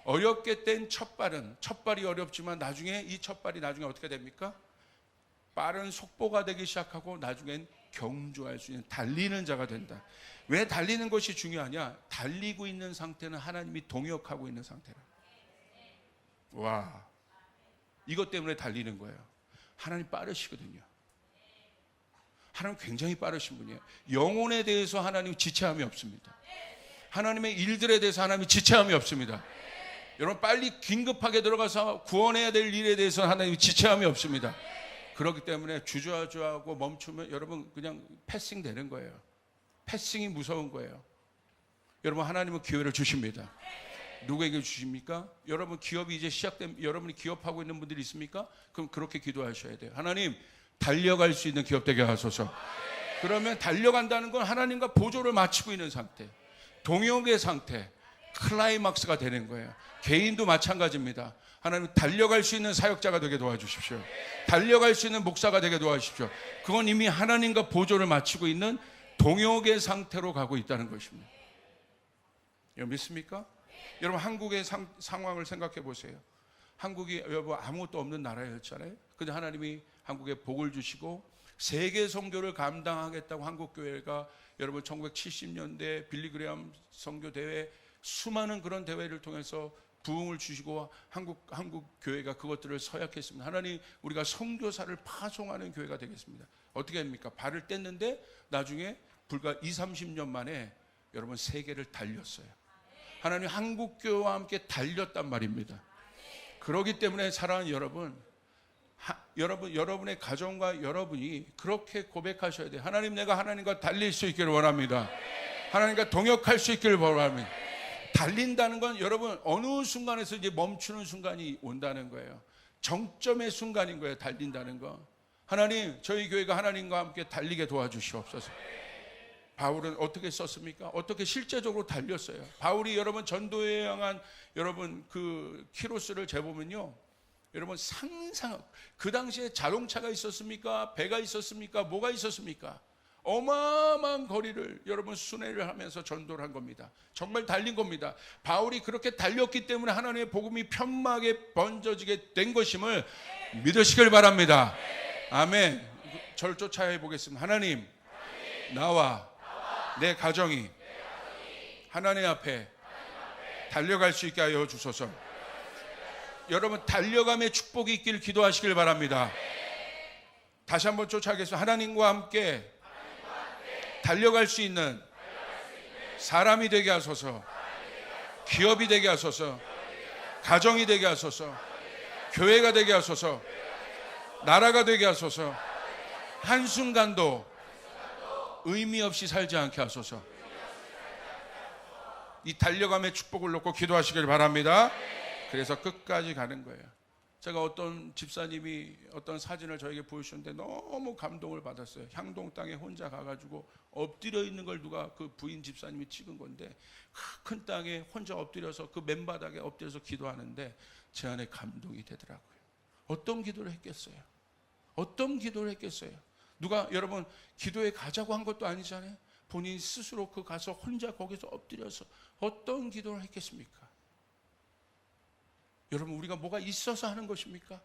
어렵게 뗀 첫발이 어렵지만 나중에 이 첫발이 나중에 어떻게 됩니까? 빠른 속보가 되기 시작하고 나중엔 경주할 수 있는 달리는 자가 된다. 왜 달리는 것이 중요하냐? 달리고 있는 상태는 하나님이 동역하고 있는 상태라. 와, 이것 때문에 달리는 거예요. 하나님 빠르시거든요. 하나님 굉장히 빠르신 분이에요. 영혼에 대해서 하나님 지체함이 없습니다. 하나님의 일들에 대해서 하나님이 지체함이 없습니다. 여러분 빨리 긴급하게 들어가서 구원해야 될 일에 대해서 하나님이 지체함이 없습니다. 그렇기 때문에 주저하고 멈추면 여러분 그냥 패싱 되는 거예요. 패싱이 무서운 거예요. 여러분 하나님은 기회를 주십니다. 누구에게 주십니까? 여러분 기업이 이제 시작되면 여러분이 기업하고 있는 분들이 있습니까? 그럼 그렇게 기도하셔야 돼요. 하나님 달려갈 수 있는 기업 되게 하소서. 그러면 달려간다는 건 하나님과 보조를 맞추고 있는 상태, 동역의 상태, 클라이막스가 되는 거예요. 개인도 마찬가지입니다. 하나님 달려갈 수 있는 사역자가 되게 도와주십시오. 달려갈 수 있는 목사가 되게 도와주십시오. 그건 이미 하나님과 보조를 맞추고 있는 동역의 상태로 가고 있다는 것입니다. 여러분 믿습니까? 여러분 한국의 상황을 생각해 보세요. 한국이 여러분 아무것도 없는 나라였잖아요. 근데 하나님이 한국에 복을 주시고 세계 선교를 감당하겠다고 한국교회가 여러분 1970년대 빌리그레암 선교 대회 수많은 그런 대회를 통해서 부흥을 주시고 한국 교회가 그것들을 서약했습니다. 하나님 우리가 선교사를 파송하는 교회가 되겠습니다. 어떻게 합니까? 발을 뗐는데 나중에 불과 20-30년 만에 여러분 세계를 달렸어요. 하나님 한국교회와 함께 달렸단 말입니다. 그렇기 때문에 사랑하는 여러분의 가정과 여러분이 그렇게 고백하셔야 돼요. 하나님 내가 하나님과 달릴 수 있기를 원합니다. 하나님과 동역할 수 있기를 원합니다. 달린다는 건 여러분 어느 순간에서 이제 멈추는 순간이 온다는 거예요. 정점의 순간인 거예요. 달린다는 거. 하나님 저희 교회가 하나님과 함께 달리게 도와주시옵소서. 바울은 어떻게 썼습니까? 어떻게 실제적으로 달렸어요? 바울이 여러분 전도에 향한 여러분 그 키로수를 재보면요, 여러분 그 당시에 자동차가 있었습니까? 배가 있었습니까? 뭐가 있었습니까? 어마어마한 거리를 여러분 순회를 하면서 전도를 한 겁니다. 정말 달린 겁니다. 바울이 그렇게 달렸기 때문에 하나님의 복음이 편하게 번져지게 된 것임을 믿으시길 바랍니다. 아멘. 저를 쫓아해 보겠습니다. 하나님 나와 내 가정이 하나님 앞에 달려갈 수 있게 하여 주소서. 여러분 달려감의 축복이 있길 기도하시길 바랍니다. 다시 한번 쫓아가겠습니다. 하나님과 함께 달려갈 수 있는 사람이 되게 하소서. 기업이 되게 하소서. 가정이 되게 하소서. 교회가 되게 하소서. 나라가 되게 하소서. 한순간도 의미 없이 살지 않게 하소서. 이 달려감의 축복을 놓고 기도하시길 바랍니다. 그래서 끝까지 가는 거예요. 제가 어떤 집사님이 어떤 사진을 저에게 보여주셨는데 너무 감동을 받았어요. 향동 땅에 혼자 가가지고 엎드려 있는 걸 누가 그 부인 집사님이 찍은 건데 큰 땅에 혼자 엎드려서 그 맨바닥에 엎드려서 기도하는데 제 안에 감동이 되더라고요. 어떤 기도를 했겠어요? 어떤 기도를 했겠어요? 누가 여러분 기도에 가자고 한 것도 아니잖아요. 본인 스스로 그 가서 혼자 거기서 엎드려서 어떤 기도를 했겠습니까? 여러분 우리가 뭐가 있어서 하는 것입니까?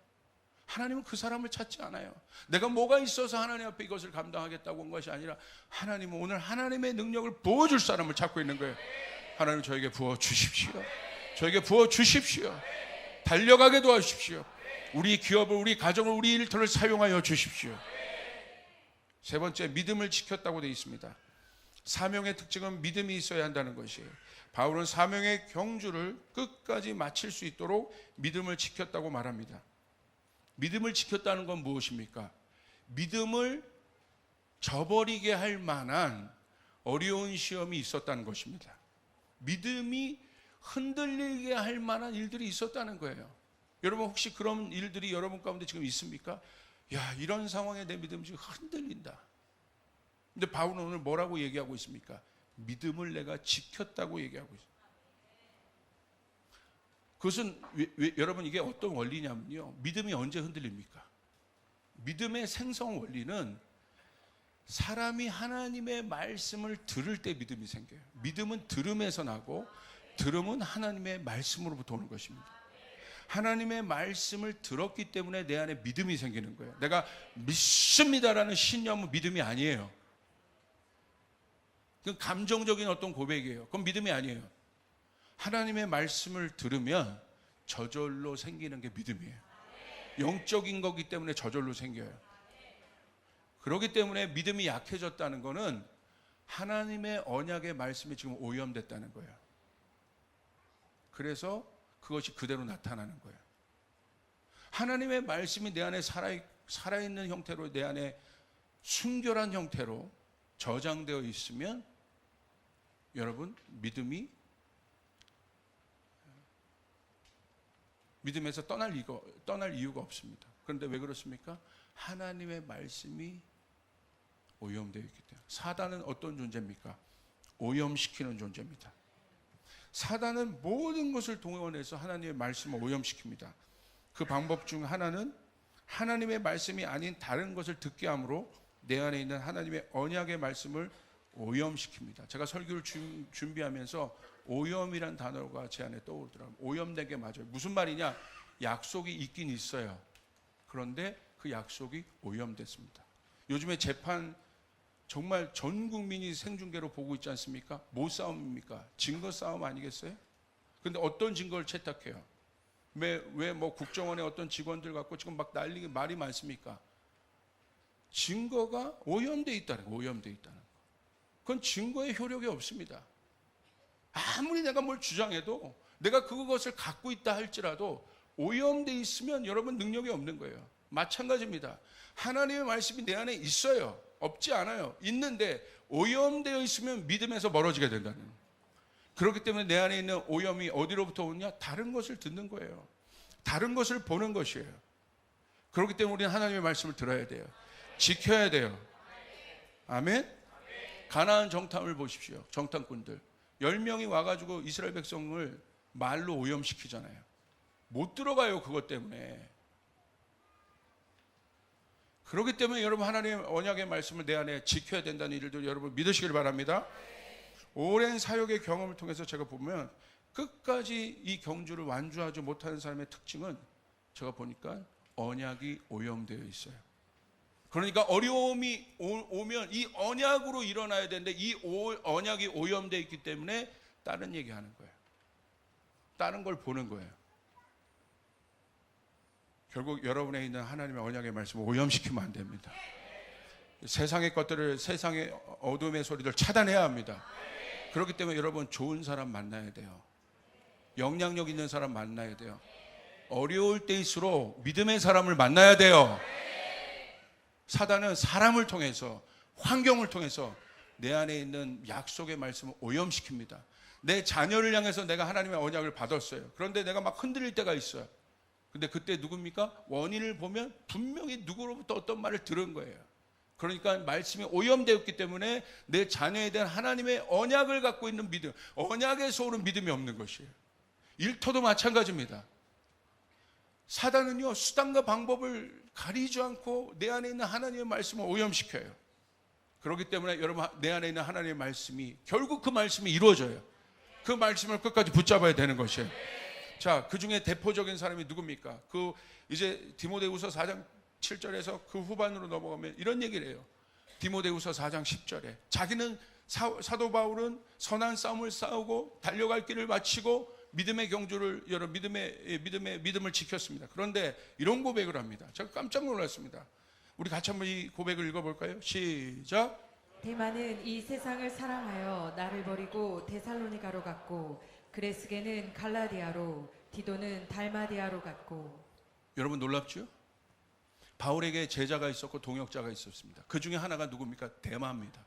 하나님은 그 사람을 찾지 않아요. 내가 뭐가 있어서 하나님 앞에 이것을 감당하겠다고 한 것이 아니라 하나님은 오늘 하나님의 능력을 부어줄 사람을 찾고 있는 거예요. 하나님 저에게 부어주십시오. 저에게 부어주십시오. 달려가게 도와주십시오. 우리 기업을, 우리 가정을, 우리 일터를 사용하여 주십시오. 세 번째, 믿음을 지켰다고 되어 있습니다. 사명의 특징은 믿음이 있어야 한다는 것이에요. 바울은 사명의 경주를 끝까지 마칠 수 있도록 믿음을 지켰다고 말합니다. 믿음을 지켰다는 건 무엇입니까? 믿음을 저버리게 할 만한 어려운 시험이 있었다는 것입니다. 믿음이 흔들리게 할 만한 일들이 있었다는 거예요. 여러분 혹시 그런 일들이 여러분 가운데 지금 있습니까? 야, 이런 상황에 내 믿음이 지금 흔들린다. 근데 바울은 오늘 뭐라고 얘기하고 있습니까? 믿음을 내가 지켰다고 얘기하고 있어요. 그것은 여러분 이게 어떤 원리냐면요, 믿음이 언제 흔들립니까? 믿음의 생성 원리는 사람이 하나님의 말씀을 들을 때 믿음이 생겨요. 믿음은 들음에서 나고 들음은 하나님의 말씀으로부터 오는 것입니다. 하나님의 말씀을 들었기 때문에 내 안에 믿음이 생기는 거예요. 내가 믿습니다라는 신념은 믿음이 아니에요. 그 감정적인 어떤 고백이에요. 그건 믿음이 아니에요. 하나님의 말씀을 들으면 저절로 생기는 게 믿음이에요. 영적인 거기 때문에 저절로 생겨요. 그렇기 때문에 믿음이 약해졌다는 것은 하나님의 언약의 말씀이 지금 오염됐다는 거예요. 그래서 그것이 그대로 나타나는 거예요. 하나님의 말씀이 내 안에 살아있는 형태로, 내 안에 순결한 형태로 저장되어 있으면 여러분 믿음에서 떠날 이유가 없습니다. 그런데 왜 그렇습니까? 하나님의 말씀이 오염되어 있기 때문에. 사단은 어떤 존재입니까? 오염시키는 존재입니다. 사단은 모든 것을 동원해서 하나님의 말씀을 오염시킵니다. 그 방법 중 하나는 하나님의 말씀이 아닌 다른 것을 듣게 함으로 내 안에 있는 하나님의 언약의 말씀을 오염시킵니다. 제가 설교를 준비하면서 오염이란 단어가 제 안에 떠오르더라고요. 오염된 게 맞아요. 무슨 말이냐? 약속이 있긴 있어요. 그런데 그 약속이 오염됐습니다. 요즘에 재판 정말 전 국민이 생중계로 보고 있지 않습니까? 뭐 싸움입니까? 증거 싸움 아니겠어요? 그런데 어떤 증거를 채택해요? 왜 뭐 국정원의 어떤 직원들 갖고 지금 막 난리가 말이 많습니까? 증거가 오염돼 있다는 거. 오염돼 있다는 거. 그건 증거의 효력이 없습니다. 아무리 내가 뭘 주장해도 내가 그것을 갖고 있다 할지라도 오염돼 있으면 여러분 능력이 없는 거예요. 마찬가지입니다. 하나님의 말씀이 내 안에 있어요. 없지 않아요. 있는데 오염되어 있으면 믿음에서 멀어지게 된다는 거예요. 그렇기 때문에 내 안에 있는 오염이 어디로부터 오느냐? 다른 것을 듣는 거예요. 다른 것을 보는 것이에요. 그렇기 때문에 우리는 하나님의 말씀을 들어야 돼요. 지켜야 돼요. 아멘? 가나안 정탐을 보십시오. 정탐꾼들 10명이 와가지고 이스라엘 백성을 말로 오염시키잖아요. 못 들어가요. 그것 때문에. 그렇기 때문에 여러분 하나님의 언약의 말씀을 내 안에 지켜야 된다는 일들 여러분 믿으시길 바랍니다. 오랜 사역의 경험을 통해서 제가 보면 끝까지 이 경주를 완주하지 못하는 사람의 특징은 제가 보니까 언약이 오염되어 있어요. 그러니까 어려움이 오면 이 언약으로 일어나야 되는데 이 언약이 오염되어 있기 때문에 다른 얘기하는 거예요. 다른 걸 보는 거예요. 결국 여러분에 있는 하나님의 언약의 말씀을 오염시키면 안 됩니다. 세상의 것들을, 세상의 어둠의 소리들 차단해야 합니다. 그렇기 때문에 여러분 좋은 사람 만나야 돼요. 영향력 있는 사람 만나야 돼요. 어려울 때일수록 믿음의 사람을 만나야 돼요. 사단은 사람을 통해서, 환경을 통해서 내 안에 있는 약속의 말씀을 오염시킵니다. 내 자녀를 향해서 내가 하나님의 언약을 받았어요. 그런데 내가 막 흔들릴 때가 있어요. 근데 그때 누굽니까? 원인을 보면 분명히 누구로부터 어떤 말을 들은 거예요. 그러니까 말씀이 오염되었기 때문에 내 자녀에 대한 하나님의 언약을 갖고 있는 믿음, 언약에서 오는 믿음이 없는 것이에요. 일터도 마찬가지입니다. 사단은요, 수단과 방법을 가리지 않고 내 안에 있는 하나님의 말씀을 오염시켜요. 그렇기 때문에 여러분 내 안에 있는 하나님의 말씀이 결국 그 말씀이 이루어져요. 그 말씀을 끝까지 붙잡아야 되는 것이에요. 자, 그 중에 대표적인 사람이 누굽니까? 그 이제 디모데후서 4장 7절에서 그 후반으로 넘어가면 이런 얘기를 해요. 디모데후서 4장 10절에 자기는 사도 바울은 선한 싸움을 싸우고 달려갈 길을 마치고 믿음의 경주를 믿음을 지켰습니다. 그런데 이런 고백을 합니다. 제가 깜짝 놀랐습니다. 우리 같이 한번 이 고백을 읽어볼까요? 시작. 데마는 이 세상을 사랑하여 나를 버리고 데살로니가로 갔고 그레스게는 갈라디아로 디도는 달마디아로 갔고. 여러분 놀랍죠? 바울에게 제자가 있었고 동역자가 있었습니다. 그 중에 하나가 누굽니까? 데마입니다.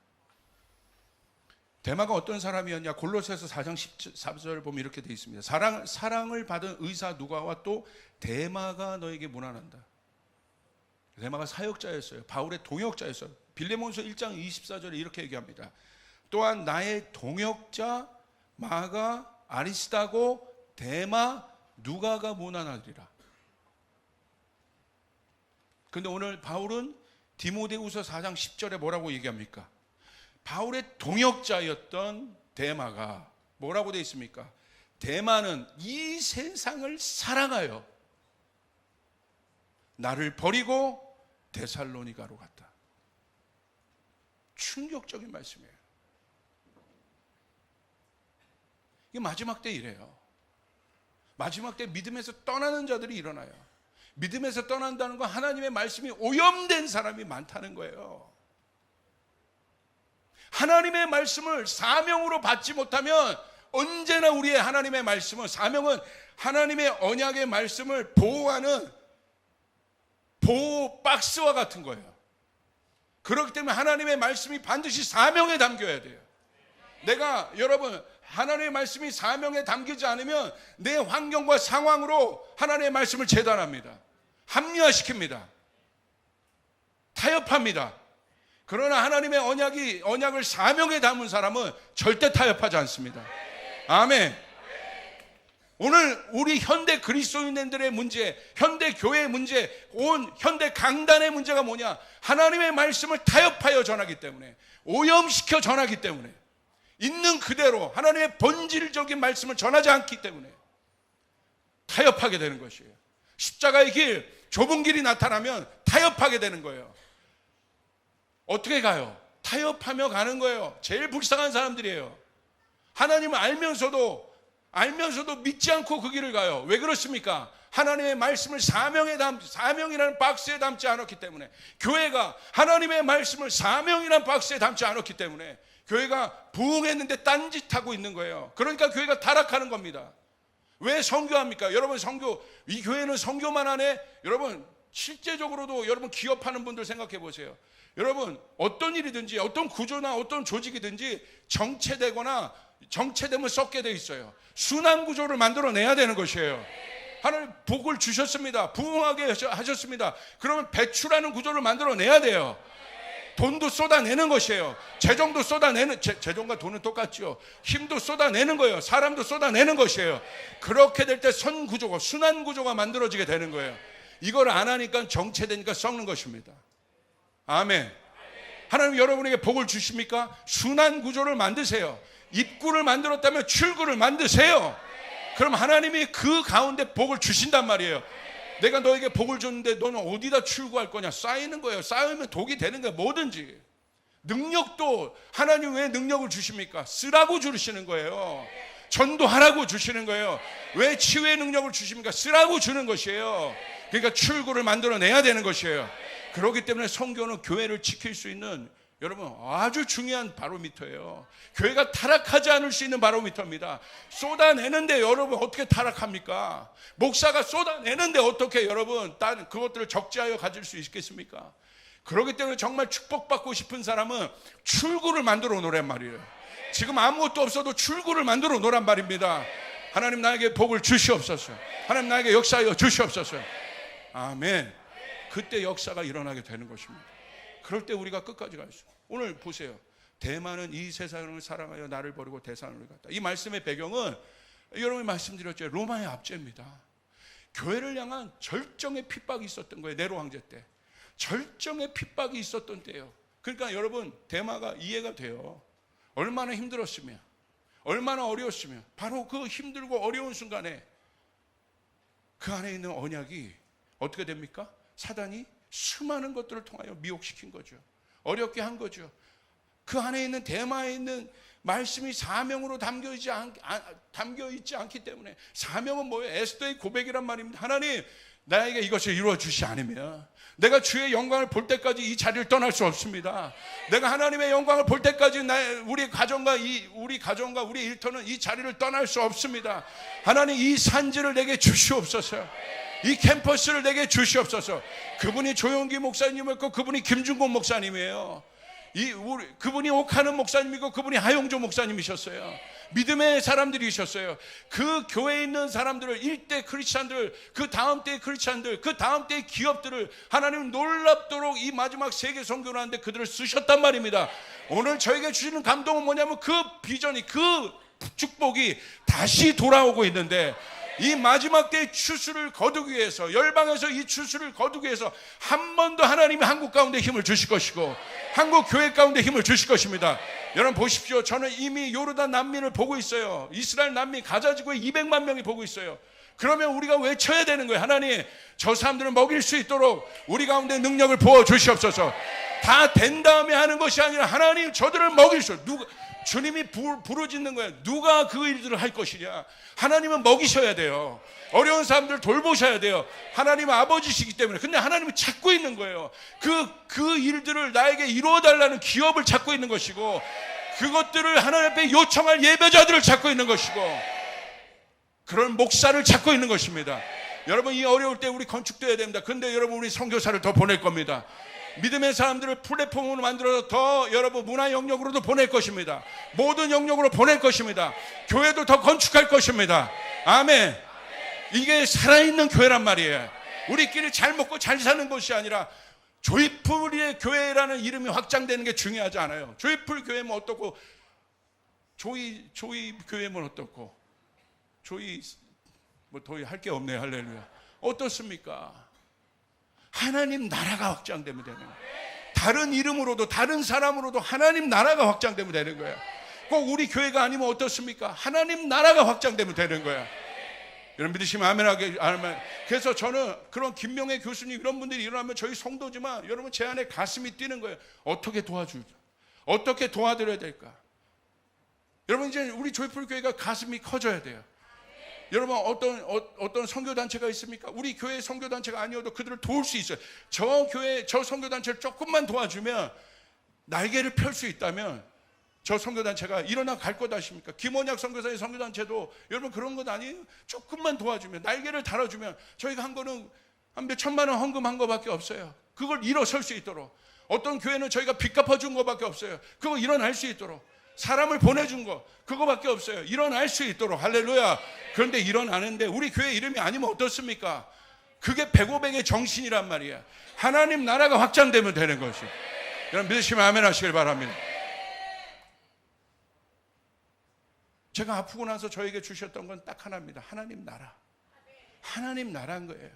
데마가 어떤 사람이었냐? 골로새서 4장 14절 보면 이렇게 되어 있습니다. 사랑을 받은 의사 누가와 또 데마가 너에게 문안한다. 데마가 사역자였어요. 바울의 동역자였어요. 빌레몬서 1장 24절에 이렇게 얘기합니다. 또한 나의 동역자 마가 아리스다고 데마 누가가 문안하리라. 그런데 오늘 바울은 디모데후서 4장 10절에 뭐라고 얘기합니까? 바울의 동역자였던 데마가 뭐라고 되어 있습니까? 데마는 이 세상을 사랑하여 나를 버리고 데살로니가로 갔다. 충격적인 말씀이에요. 이게 마지막 때 이래요. 마지막 때 믿음에서 떠나는 자들이 일어나요. 믿음에서 떠난다는 건 하나님의 말씀이 오염된 사람이 많다는 거예요. 하나님의 말씀을 사명으로 받지 못하면 언제나 우리의 하나님의 말씀은, 사명은 하나님의 언약의 말씀을 보호하는 보호 박스와 같은 거예요. 그렇기 때문에 하나님의 말씀이 반드시 사명에 담겨야 돼요. 내가 여러분 하나님의 말씀이 사명에 담기지 않으면 내 환경과 상황으로 하나님의 말씀을 재단합니다. 합리화시킵니다. 타협합니다. 그러나 하나님의 언약을 사명에 담은 사람은 절대 타협하지 않습니다. 아멘. 오늘 우리 현대 그리스도인들의 문제, 현대 교회의 문제, 온 현대 강단의 문제가 뭐냐? 하나님의 말씀을 타협하여 전하기 때문에, 오염시켜 전하기 때문에, 있는 그대로 하나님의 본질적인 말씀을 전하지 않기 때문에 타협하게 되는 것이에요. 십자가의 길, 좁은 길이 나타나면 타협하게 되는 거예요. 어떻게 가요? 타협하며 가는 거예요. 제일 불쌍한 사람들이에요. 하나님을 알면서도 믿지 않고 그 길을 가요. 왜 그렇습니까? 하나님의 말씀을 사명이라는 박스에 담지 않았기 때문에, 교회가 하나님의 말씀을 사명이라는 박스에 담지 않았기 때문에 교회가 부흥했는데 딴짓하고 있는 거예요. 그러니까 교회가 타락하는 겁니다. 왜 선교합니까? 여러분 이 교회는 선교만 하네? 여러분 실제적으로도 여러분 기업하는 분들 생각해 보세요. 여러분 어떤 일이든지 어떤 구조나 어떤 조직이든지 정체되면 썩게 돼 있어요. 순환 구조를 만들어내야 되는 것이에요. 하나님 복을 주셨습니다. 부흥하게 하셨습니다. 그러면 배출하는 구조를 만들어내야 돼요. 돈도 쏟아내는 것이에요. 재정도 쏟아내는, 재정과 돈은 똑같죠. 힘도 쏟아내는 거예요. 사람도 쏟아내는 것이에요. 그렇게 될 때 선구조가, 순환 구조가 만들어지게 되는 거예요. 이걸 안 하니까 정체되니까 썩는 것입니다. 아멘. 하나님 여러분에게 복을 주십니까? 순환 구조를 만드세요. 입구를 만들었다면 출구를 만드세요. 그럼 하나님이 그 가운데 복을 주신단 말이에요. 내가 너에게 복을 줬는데 너는 어디다 출구할 거냐? 쌓이는 거예요. 쌓으면 독이 되는 거예요. 뭐든지. 능력도 하나님 왜 능력을 주십니까? 쓰라고 주시는 거예요. 전도하라고 주시는 거예요. 왜 치유의 능력을 주십니까? 쓰라고 주는 것이에요. 그러니까 출구를 만들어내야 되는 것이에요. 그렇기 때문에 선교는 교회를 지킬 수 있는 여러분 아주 중요한 바로미터예요. 교회가 타락하지 않을 수 있는 바로미터입니다. 쏟아내는데 여러분 어떻게 타락합니까? 목사가 쏟아내는데 어떻게 여러분 다른 그것들을 적재하여 가질 수 있겠습니까? 그렇기 때문에 정말 축복받고 싶은 사람은 출구를 만들어 놓으란 말이에요. 지금 아무것도 없어도 출구를 만들어 놓으란 말입니다. 하나님 나에게 복을 주시옵소서. 하나님 나에게 역사하여 주시옵소서. 아멘. 그때 역사가 일어나게 되는 것입니다. 그럴 때 우리가 끝까지 갈 수 있어요. 오늘 보세요. 대만은 이 세상을 사랑하여 나를 버리고 데살로니가로 갔다. 이 말씀의 배경은 여러분이 말씀드렸죠. 로마의 압제입니다. 교회를 향한 절정의 핍박이 있었던 거예요. 네로 황제 때. 절정의 핍박이 있었던 때예요. 그러니까 여러분 대마가 이해가 돼요. 얼마나 힘들었으면, 얼마나 어려웠으면 바로 그 힘들고 어려운 순간에 그 안에 있는 언약이 어떻게 됩니까? 사단이 수많은 것들을 통하여 미혹시킨 거죠. 어렵게 한 거죠. 그 안에 있는 대마에 있는 말씀이 사명으로 담겨있지 않기 때문에. 사명은 뭐예요? 에스더의 고백이란 말입니다. 하나님 나에게 이것을 이루어 주시 않으면 내가 주의 영광을 볼 때까지 이 자리를 떠날 수 없습니다. 내가 하나님의 영광을 볼 때까지 우리 가정과 우리 일터는 이 자리를 떠날 수 없습니다. 하나님 이 산지를 내게 주시옵소서. 이 캠퍼스를 내게 주시옵소서. 그분이 조용기 목사님이었고 그분이 김준곤 목사님이에요. 그분이 옥하는 목사님이고 그분이 하용조 목사님이셨어요. 믿음의 사람들이셨어요. 그 교회에 있는 사람들을, 일대 크리스찬들, 그 다음 때의 크리스찬들, 그 다음 때의 기업들을 하나님 놀랍도록 이 마지막 세계 선교를 하는데 그들을 쓰셨단 말입니다. 오늘 저에게 주시는 감동은 뭐냐면 그 비전이, 그 축복이 다시 돌아오고 있는데 이 마지막 때의 추수를 거두기 위해서, 열방에서 이 추수를 거두기 위해서 한 번 더 하나님이 한국 가운데 힘을 주실 것이고 한국 교회 가운데 힘을 주실 것입니다. 여러분 보십시오. 저는 이미 요르단 난민을 보고 있어요. 이스라엘 난민 가자 지구에 200만 명이 보고 있어요. 그러면 우리가 외쳐야 되는 거예요. 하나님, 저 사람들을 먹일 수 있도록 우리 가운데 능력을 부어 주시옵소서. 다 된 다음에 하는 것이 아니라 하나님, 저들을 먹일 수, 누가, 주님이 부르짖는 거예요. 누가 그 일들을 할 것이냐. 하나님은 먹이셔야 돼요. 어려운 사람들 돌보셔야 돼요. 하나님은 아버지시기 때문에. 근데 하나님은 찾고 있는 거예요. 그 일들을 나에게 이루어달라는 기업을 찾고 있는 것이고, 그것들을 하나님 앞에 요청할 예배자들을 찾고 있는 것이고, 그런 목사를 찾고 있는 것입니다. 여러분, 이 어려울 때 우리 건축돼야 됩니다. 근데 여러분, 우리 선교사를 더 보낼 겁니다. 믿음의 사람들을 플랫폼으로 만들어서 더 여러분 문화 영역으로도 보낼 것입니다. 모든 영역으로 보낼 것입니다. 교회도 더 건축할 것입니다. 아멘. 이게 살아있는 교회란 말이에요. 우리끼리 잘 먹고 잘 사는 것이 아니라 조이풀의 교회라는 이름이 확장되는 게 중요하지 않아요. 조이풀 교회면 어떻고, 조이 교회면 어떻고, 뭐 더 할 게 없네요. 할렐루야. 어떻습니까? 하나님 나라가 확장되면 되는 거예요. 다른 이름으로도 다른 사람으로도 하나님 나라가 확장되면 되는 거예요. 꼭 우리 교회가 아니면 어떻습니까? 하나님 나라가 확장되면 되는 거예요. 여러분 믿으시면 아멘하게. 그래서 저는 그런 김명애 교수님 이런 분들이 일어나면 저희 성도지만 여러분 제 안에 가슴이 뛰는 거예요. 어떻게 도와줄까? 어떻게 도와드려야 될까? 여러분 이제 우리 조이풀 교회가 가슴이 커져야 돼요. 여러분 어떤 선교단체가 있습니까? 우리 교회 선교단체가 아니어도 그들을 도울 수 있어요. 저 교회 저 선교단체를 조금만 도와주면, 날개를 펼 수 있다면 저 선교단체가 일어나 갈 것 아십니까? 김원약 선교사의 선교단체도 여러분 그런 것 아니에요? 조금만 도와주면, 날개를 달아주면, 저희가 한 거는 한 몇 천만 원 헌금한 거밖에 없어요. 그걸 일어설 수 있도록. 어떤 교회는 저희가 빚 갚아준 거밖에 없어요. 그거 일어날 수 있도록. 사람을 보내준 거 그거밖에 없어요. 일어날 수 있도록. 할렐루야. 그런데 일어나는데 우리 교회 이름이 아니면 어떻습니까? 그게 백오백의 정신이란 말이야. 하나님 나라가 확장되면 되는 것이. 여러분 믿으시면 아멘 하시길 바랍니다. 제가 아프고 나서 저에게 주셨던 건 딱 하나입니다. 하나님 나라. 하나님 나라인 거예요.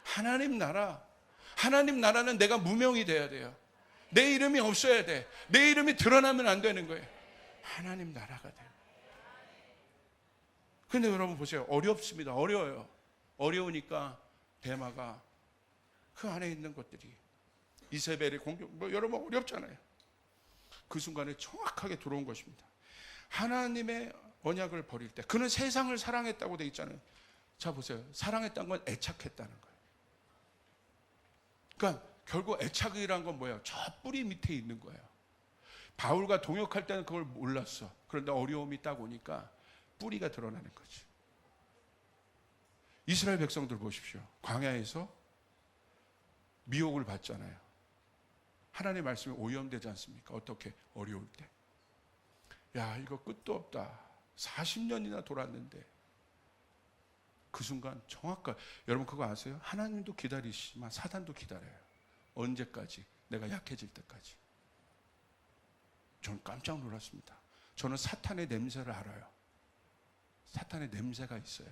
하나님 나라. 하나님 나라는 내가 무명이 돼야 돼요. 내 이름이 없어야 돼. 내 이름이 드러나면 안 되는 거예요. 하나님 나라가 돼요. 근데 여러분 보세요. 어렵습니다. 어려워요. 어려우니까 대마가 그 안에 있는 것들이 이세벨의 공격, 뭐 여러분 어렵잖아요. 그 순간에 정확하게 들어온 것입니다. 하나님의 언약을 버릴 때, 그는 세상을 사랑했다고 돼 있잖아요. 자 보세요. 사랑했다는 건 애착했다는 거예요. 그러니까 결국 애착이란 건 뭐예요? 저 뿌리 밑에 있는 거예요. 바울과 동역할 때는 그걸 몰랐어. 그런데 어려움이 딱 오니까 뿌리가 드러나는 거지. 이스라엘 백성들 보십시오. 광야에서 미혹을 받잖아요. 하나님의 말씀이 오염되지 않습니까? 어떻게? 어려울 때. 야, 이거 끝도 없다. 40년이나 돌았는데 그 순간 정확하게, 여러분 그거 아세요? 하나님도 기다리시지만 사단도 기다려요. 언제까지? 내가 약해질 때까지. 저는 깜짝 놀랐습니다. 저는 사탄의 냄새를 알아요. 사탄의 냄새가 있어요.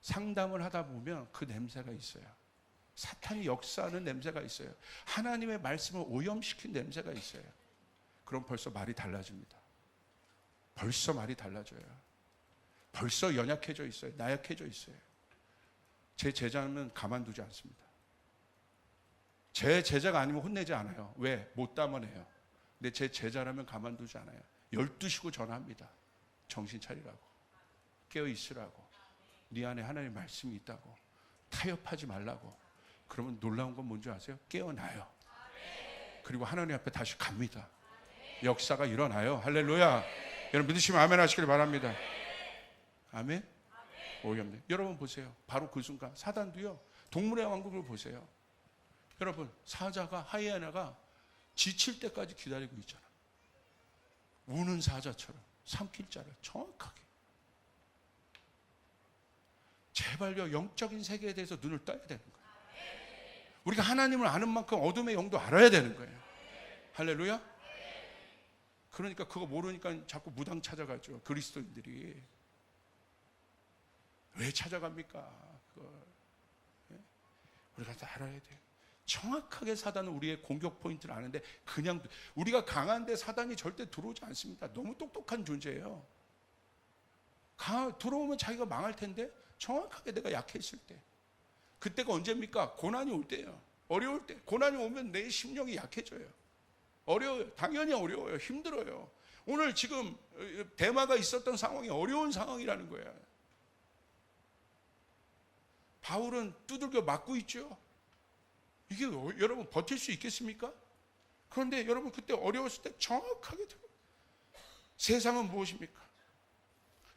상담을 하다 보면 그 냄새가 있어요. 사탄이 역사하는 냄새가 있어요. 하나님의 말씀을 오염시킨 냄새가 있어요. 그럼 벌써 말이 달라집니다. 벌써 말이 달라져요. 벌써 연약해져 있어요. 나약해져 있어요. 제 제자는 가만두지 않습니다. 제 제자가 아니면 혼내지 않아요. 왜? 못 담아내요. 근데 제 제자라면 가만두지 않아요. 12시고 전화합니다. 정신 차리라고. 깨어 있으라고. 네 안에 하나님의 말씀이 있다고. 타협하지 말라고. 그러면 놀라운 건 뭔지 아세요? 깨어나요. 그리고 하나님 앞에 다시 갑니다. 역사가 일어나요. 할렐루야. 여러분 믿으시면 아멘 하시길 바랍니다. 아멘. 오염돼. 여러분 보세요. 바로 그 순간 사단도요. 동물의 왕국을 보세요. 여러분 사자가, 하이에나가 지칠 때까지 기다리고 있잖아. 우는 사자처럼 삼킬 자를 정확하게. 제발요, 영적인 세계에 대해서 눈을 떠야 되는 거예요. 우리가 하나님을 아는 만큼 어둠의 영도 알아야 되는 거예요. 할렐루야. 그러니까 그거 모르니까 자꾸 무당 찾아가죠. 그리스도인들이. 왜 찾아갑니까? 그걸. 우리가 다 알아야 돼요. 정확하게 사단은 우리의 공격 포인트를 아는데 그냥 우리가 강한데 사단이 절대 들어오지 않습니다. 너무 똑똑한 존재예요. 들어오면 자기가 망할 텐데 정확하게 내가 약해있을 때, 그때가 언제입니까? 고난이 올 때예요. 어려울 때. 고난이 오면 내 심령이 약해져요. 어려워요. 당연히 어려워요. 힘들어요. 오늘 지금 대마가 있었던 상황이 어려운 상황이라는 거예요. 바울은 두들겨 맞고 있죠. 이게 여러분 버틸 수 있겠습니까? 그런데 여러분 그때 어려웠을 때 정확하게 들어요. 세상은 무엇입니까?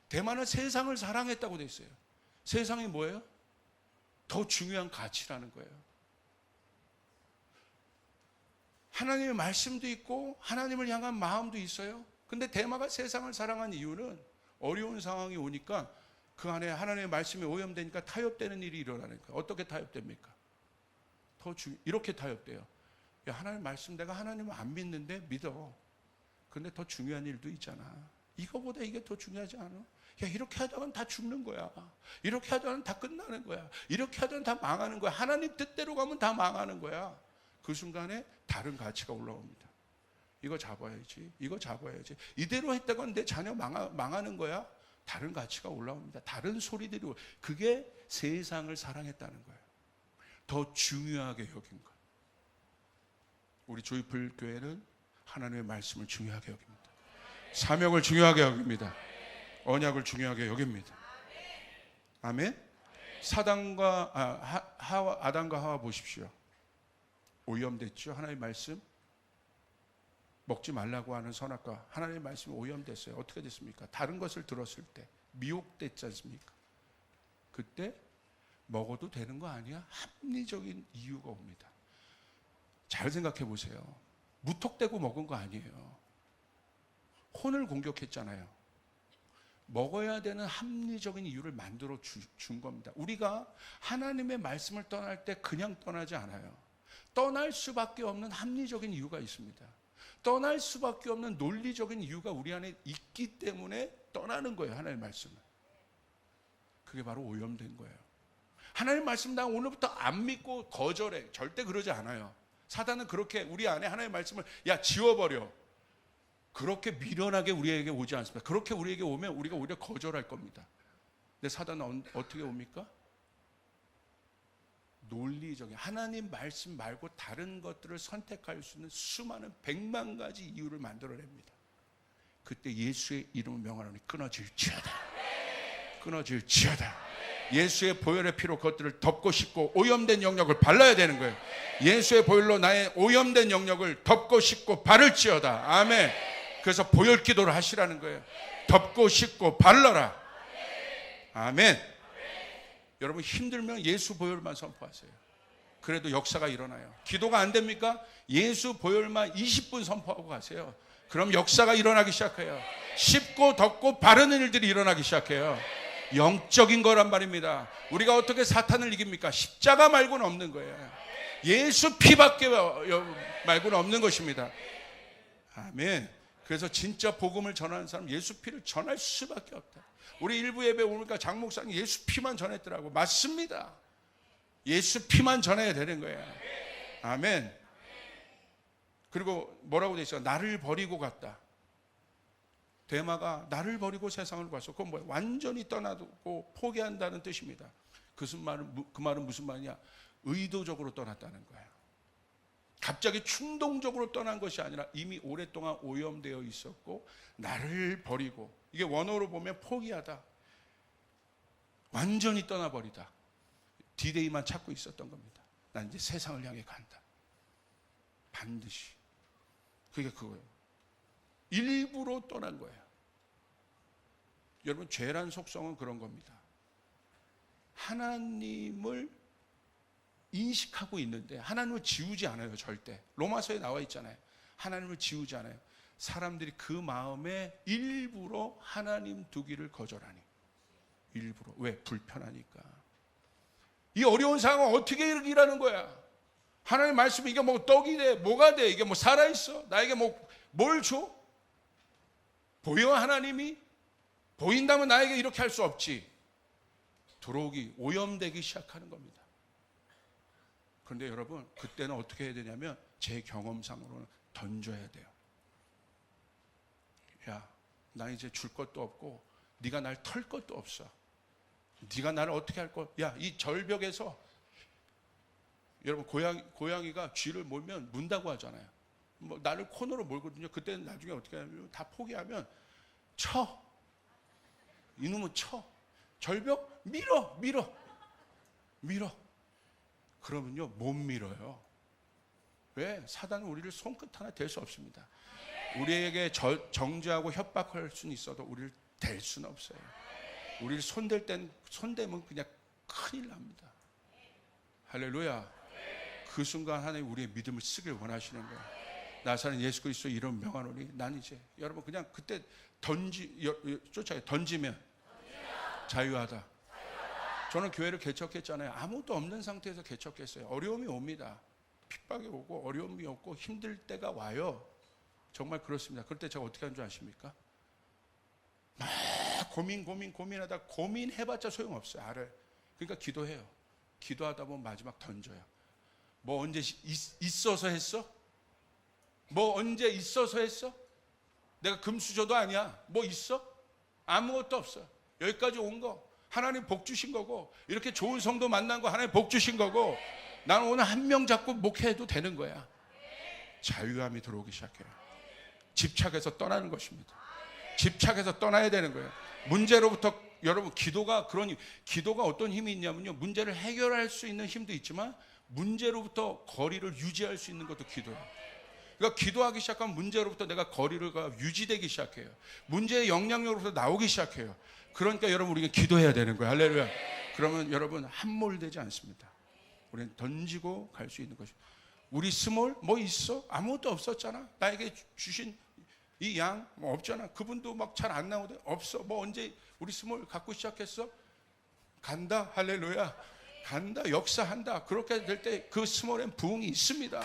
대마는 세상을 사랑했다고 돼 있어요. 세상이 뭐예요? 더 중요한 가치라는 거예요. 하나님의 말씀도 있고 하나님을 향한 마음도 있어요. 근데 대마가 세상을 사랑한 이유는 어려운 상황이 오니까 그 안에 하나님의 말씀이 오염되니까 타협되는 일이 일어나는 거예요. 어떻게 타협됩니까? 이렇게 타협돼요. 야, 하나님 말씀 내가 하나님을 안 믿는데 믿어. 근데 더 중요한 일도 있잖아. 이거보다 이게 더 중요하지 않아? 야, 이렇게 하다가는 다 죽는 거야. 이렇게 하다가는 다 끝나는 거야. 이렇게 하다가는 다 망하는 거야. 하나님 뜻대로 가면 다 망하는 거야. 그 순간에 다른 가치가 올라옵니다. 이거 잡아야지. 이거 잡아야지. 이대로 했다가는 내 자녀 망하는 거야. 다른 가치가 올라옵니다. 다른 소리들이 그게 세상을 사랑했다는 거예요. 더 중요하게 여긴 것. 우리 조이풀 교회는 하나님의 말씀을 중요하게 여깁니다. 사명을 중요하게 여깁니다. 언약을 중요하게 여깁니다. 아멘. 아담과 하와 보십시오. 오염됐죠. 하나님의 말씀 먹지 말라고 하는 선악과 하나님의 말씀이 오염됐어요. 어떻게 됐습니까? 다른 것을 들었을 때 미혹됐지 않습니까? 그때 먹어도 되는 거 아니야? 합리적인 이유가 옵니다. 잘 생각해 보세요. 무턱대고 먹은 거 아니에요. 혼을 공격했잖아요. 먹어야 되는 합리적인 이유를 만들어 준 겁니다. 우리가 하나님의 말씀을 떠날 때 그냥 떠나지 않아요. 떠날 수밖에 없는 합리적인 이유가 있습니다. 떠날 수밖에 없는 논리적인 이유가 우리 안에 있기 때문에 떠나는 거예요. 하나님의 말씀은. 그게 바로 오염된 거예요. 하나님의 말씀 나 오늘부터 안 믿고 거절해. 절대 그러지 않아요. 사단은 그렇게 우리 안에 하나님의 말씀을 야 지워버려. 그렇게 미련하게 우리에게 오지 않습니다. 그렇게 우리에게 오면 우리가 오히려 거절할 겁니다. 근데 사단은 어떻게 옵니까? 논리적인 하나님 말씀 말고 다른 것들을 선택할 수 있는 수많은 100만 가지 이유를 만들어냅니다. 그때 예수의 이름을 명하노니 끊어질지어다. 끊어질지어다. 예수의 보혈의 피로 그것들을 덮고 씻고 오염된 영역을 발라야 되는 거예요. 예수의 보혈로 나의 오염된 영역을 덮고 씻고 바를지어다. 아멘. 그래서 보혈 기도를 하시라는 거예요. 덮고 씻고 발라라. 아멘. 여러분 힘들면 예수 보혈만 선포하세요. 그래도 역사가 일어나요. 기도가 안 됩니까? 예수 보혈만 20분 선포하고 가세요. 그럼 역사가 일어나기 시작해요. 씻고 덮고 바르는 일들이 일어나기 시작해요. 영적인 거란 말입니다. 우리가 어떻게 사탄을 이깁니까? 십자가 말고는 없는 거예요. 예수 피밖에 말고는 없는 것입니다. 아멘. 그래서 진짜 복음을 전하는 사람 예수 피를 전할 수밖에 없다. 우리 일부 예배 오니까 장 목사님 예수 피만 전했더라고. 맞습니다. 예수 피만 전해야 되는 거예요. 아멘. 그리고 뭐라고 돼 있어? 나를 버리고 갔다. 대마가 나를 버리고 세상을 갔어. 그건 뭐야? 완전히 떠나고 포기한다는 뜻입니다. 그 말은 무슨 말이냐? 의도적으로 떠났다는 거예요. 갑자기 충동적으로 떠난 것이 아니라 이미 오랫동안 오염되어 있었고 나를 버리고, 이게 원어로 보면 포기하다, 완전히 떠나버리다. 디데이만 찾고 있었던 겁니다. 난 이제 세상을 향해 간다. 반드시. 그게 그거예요. 일부러 떠난 거예요. 여러분 죄란 속성은 그런 겁니다. 하나님을 인식하고 있는데 하나님을 지우지 않아요. 절대. 로마서에 나와 있잖아요. 하나님을 지우지 않아요. 사람들이 그 마음에 일부러 하나님 두기를 거절하니. 일부러. 왜? 불편하니까. 이 어려운 상황 어떻게 일하는 거야? 하나님 말씀이 이게 뭐 떡이 돼? 뭐가 돼? 이게 뭐 살아있어? 나에게 뭘 줘? 보여 하나님이? 보인다면 나에게 이렇게 할 수 없지. 들어오기, 오염되기 시작하는 겁니다. 그런데 여러분, 그때는 어떻게 해야 되냐면 제 경험상으로는 던져야 돼요. 야, 나 이제 줄 것도 없고 네가 날 털 것도 없어. 네가 나를 어떻게 할 거? 야, 이 절벽에서 여러분, 고양이가 쥐를 몰면 문다고 하잖아요. 뭐 나를 코너로 몰거든요. 그때는 나중에 어떻게 하냐면 다 포기하면 쳐. 이놈은 쳐. 절벽 밀어. 그러면요, 못 밀어요. 왜? 사단은 우리를 손끝 하나 댈 수 없습니다. 우리에게 정죄하고 협박할 수는 있어도 우리를 댈 수는 없어요. 우리를 손대면 그냥 큰일 납니다. 할렐루야. 그 순간 하나님 우리의 믿음을 쓰길 원하시는 거예요. 나사는 예수 그리스도 이름 명하노니 난 이제, 여러분 그냥 그때 던지면 자유하다. 저는 교회를 개척했잖아요. 아무것도 없는 상태에서 개척했어요. 어려움이 옵니다. 핍박이 오고 어려움이 오고 힘들 때가 와요. 정말 그렇습니다. 그럴 때 제가 어떻게 하는 줄 아십니까? 막 고민하다 고민해봤자 소용없어요. 알아요. 그러니까 기도해요. 기도하다 보면 마지막 던져요. 뭐 언제 있어서 했어? 뭐 언제 있어서 했어? 내가 금수저도 아니야. 뭐 있어? 아무것도 없어. 여기까지 온 거 하나님 복 주신 거고, 이렇게 좋은 성도 만난 거 하나님 복 주신 거고, 나는 오늘 한 명 잡고 목회해도 되는 거야. 자유함이 들어오기 시작해요. 집착해서 떠나는 것입니다. 집착해서 떠나야 되는 거예요. 문제로부터, 여러분, 기도가 어떤 힘이 있냐면요, 문제를 해결할 수 있는 힘도 있지만 문제로부터 거리를 유지할 수 있는 것도 기도예요. 그러니까 기도하기 시작하면 문제로부터 내가 거리가 유지되기 시작해요. 문제의 영향력으로부터 나오기 시작해요. 그러니까 여러분, 우리가 기도해야 되는 거예요. 할렐루야. 그러면 여러분, 함몰되지 않습니다. 우리는 던지고 갈 수 있는 것이죠. 우리 스몰 뭐 있어? 아무것도 없었잖아. 나에게 주신 이 양 뭐 없잖아. 그분도 막 잘 안 나오대. 없어. 뭐 언제 우리 스몰 갖고 시작했어? 간다. 할렐루야. 간다. 역사한다. 그렇게 될 때 그 스몰엔 부흥이 있습니다.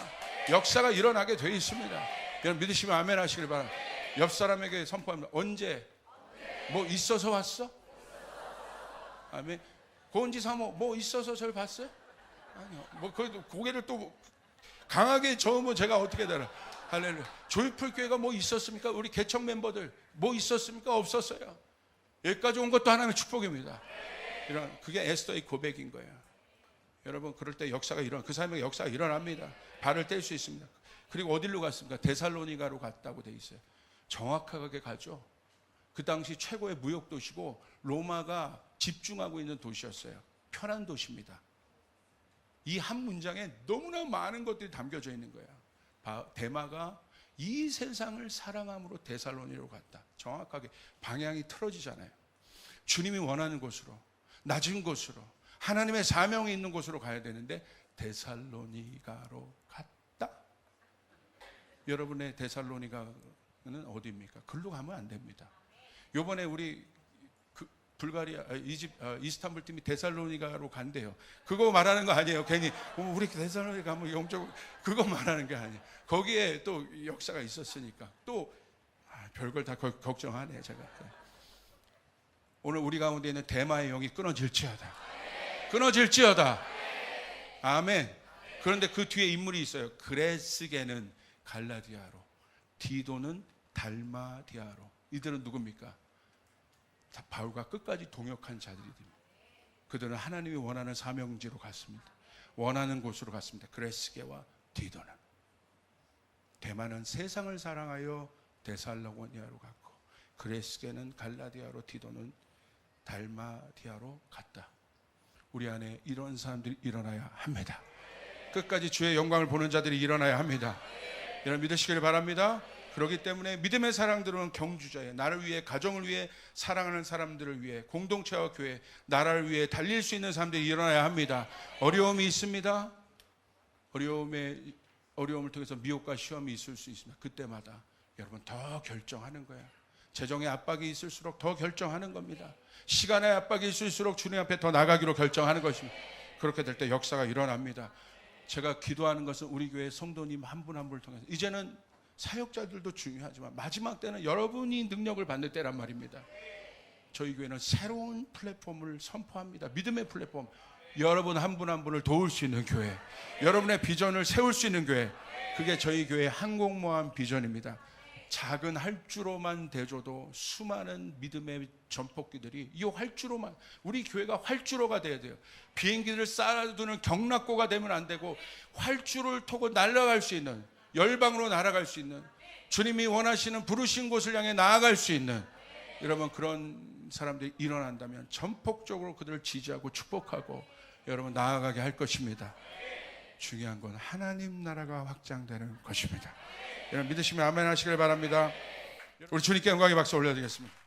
역사가 일어나게 되어 있습니다. 여러분 믿으시면 아멘 하시길 바랍니다. 옆 사람에게 선포합니다. 언제? 뭐 있어서 왔어? 아멘. 고은지 사모 뭐 있어서 저를 봤어요? 아니요. 뭐 그래도 고개를 또 강하게 저으면 제가 어떻게 되나? 할렐루야. 조이풀 교회가 뭐 있었습니까? 우리 개척 멤버들 뭐 있었습니까? 없었어요. 여기까지 온 것도 하나님의 축복입니다. 그게 에스더의 고백인 거예요. 여러분, 그럴 때 역사가 그 사람에게 역사가 일어납니다. 발을 뗄 수 있습니다. 그리고 어디로 갔습니까? 데살로니가로 갔다고 돼 있어요. 정확하게 가죠. 그 당시 최고의 무역 도시고 로마가 집중하고 있는 도시였어요. 편한 도시입니다. 이 한 문장에 너무나 많은 것들이 담겨져 있는 거예요. 데마가 이 세상을 사랑함으로 데살로니가로 갔다. 정확하게 방향이 틀어지잖아요. 주님이 원하는 곳으로, 낮은 곳으로, 하나님의 사명이 있는 곳으로 가야 되는데 데살로니가로 갔다. 여러분의 데살로니가는 어디입니까? 글로 가면 안 됩니다. 요번에 우리 불가리아, 이스탄불 팀이 데살로니가로 간대요. 그거 말하는 거 아니에요. 괜히 우리 데살로니가 가면 영적으로 그거 말하는 게 아니에요. 거기에 또 역사가 있었으니까 또 별걸 다 걱정하네 제가. 오늘 우리 가운데 있는 대마의 영이 끊어질지어다. 끊어질지어다. 아멘. 그런데 그 뒤에 인물이 있어요. 그레스게는 갈라디아로, 디도는 달마디아로. 이들은 누굽니까? 바울과 끝까지 동역한 자들입니다. 그들은 하나님이 원하는 사명지로 갔습니다. 원하는 곳으로 갔습니다. 그레스게와 디도는. 대만은 세상을 사랑하여 데살로니가로 갔고, 그레스게는 갈라디아로, 디도는 달마디아로 갔다. 우리 안에 이런 사람들이 일어나야 합니다. 끝까지 주의 영광을 보는 자들이 일어나야 합니다. 여러분 믿으시길 바랍니다. 그렇기 때문에 믿음의 사랑들은 경주자예요. 나를 위해, 가정을 위해, 사랑하는 사람들을 위해, 공동체와 교회, 나라를 위해 달릴 수 있는 사람들이 일어나야 합니다. 어려움이 있습니다. 어려움을 통해서 미혹과 시험이 있을 수 있습니다. 그때마다 여러분 더 결정하는 거예요. 재정의 압박이 있을수록 더 결정하는 겁니다. 시간의 압박이 있을수록 주님 앞에 더 나가기로 결정하는 것입니다. 그렇게 될 때 역사가 일어납니다. 제가 기도하는 것은 우리 교회 성도님 한 분 한 분을 통해서, 이제는 사역자들도 중요하지만 마지막 때는 여러분이 능력을 받는 때란 말입니다. 저희 교회는 새로운 플랫폼을 선포합니다. 믿음의 플랫폼. 여러분 한 분 한 분을 도울 수 있는 교회, 여러분의 비전을 세울 수 있는 교회, 그게 저희 교회의 항공모함 비전입니다. 작은 활주로만 대줘도 수많은 믿음의 전폭기들이 이 활주로만, 우리 교회가 활주로가 돼야 돼요. 비행기를 쌓아두는 경락고가 되면 안 되고 활주로를 타고 날아갈 수 있는, 열방으로 날아갈 수 있는, 주님이 원하시는 부르신 곳을 향해 나아갈 수 있는, 여러분 그런 사람들이 일어난다면 전폭적으로 그들을 지지하고 축복하고 여러분 나아가게 할 것입니다. 중요한 건 하나님 나라가 확장되는 것입니다. 여러분 믿으시면 아멘 하시길 바랍니다. 우리 주님께 영광의 박수 올려드리겠습니다.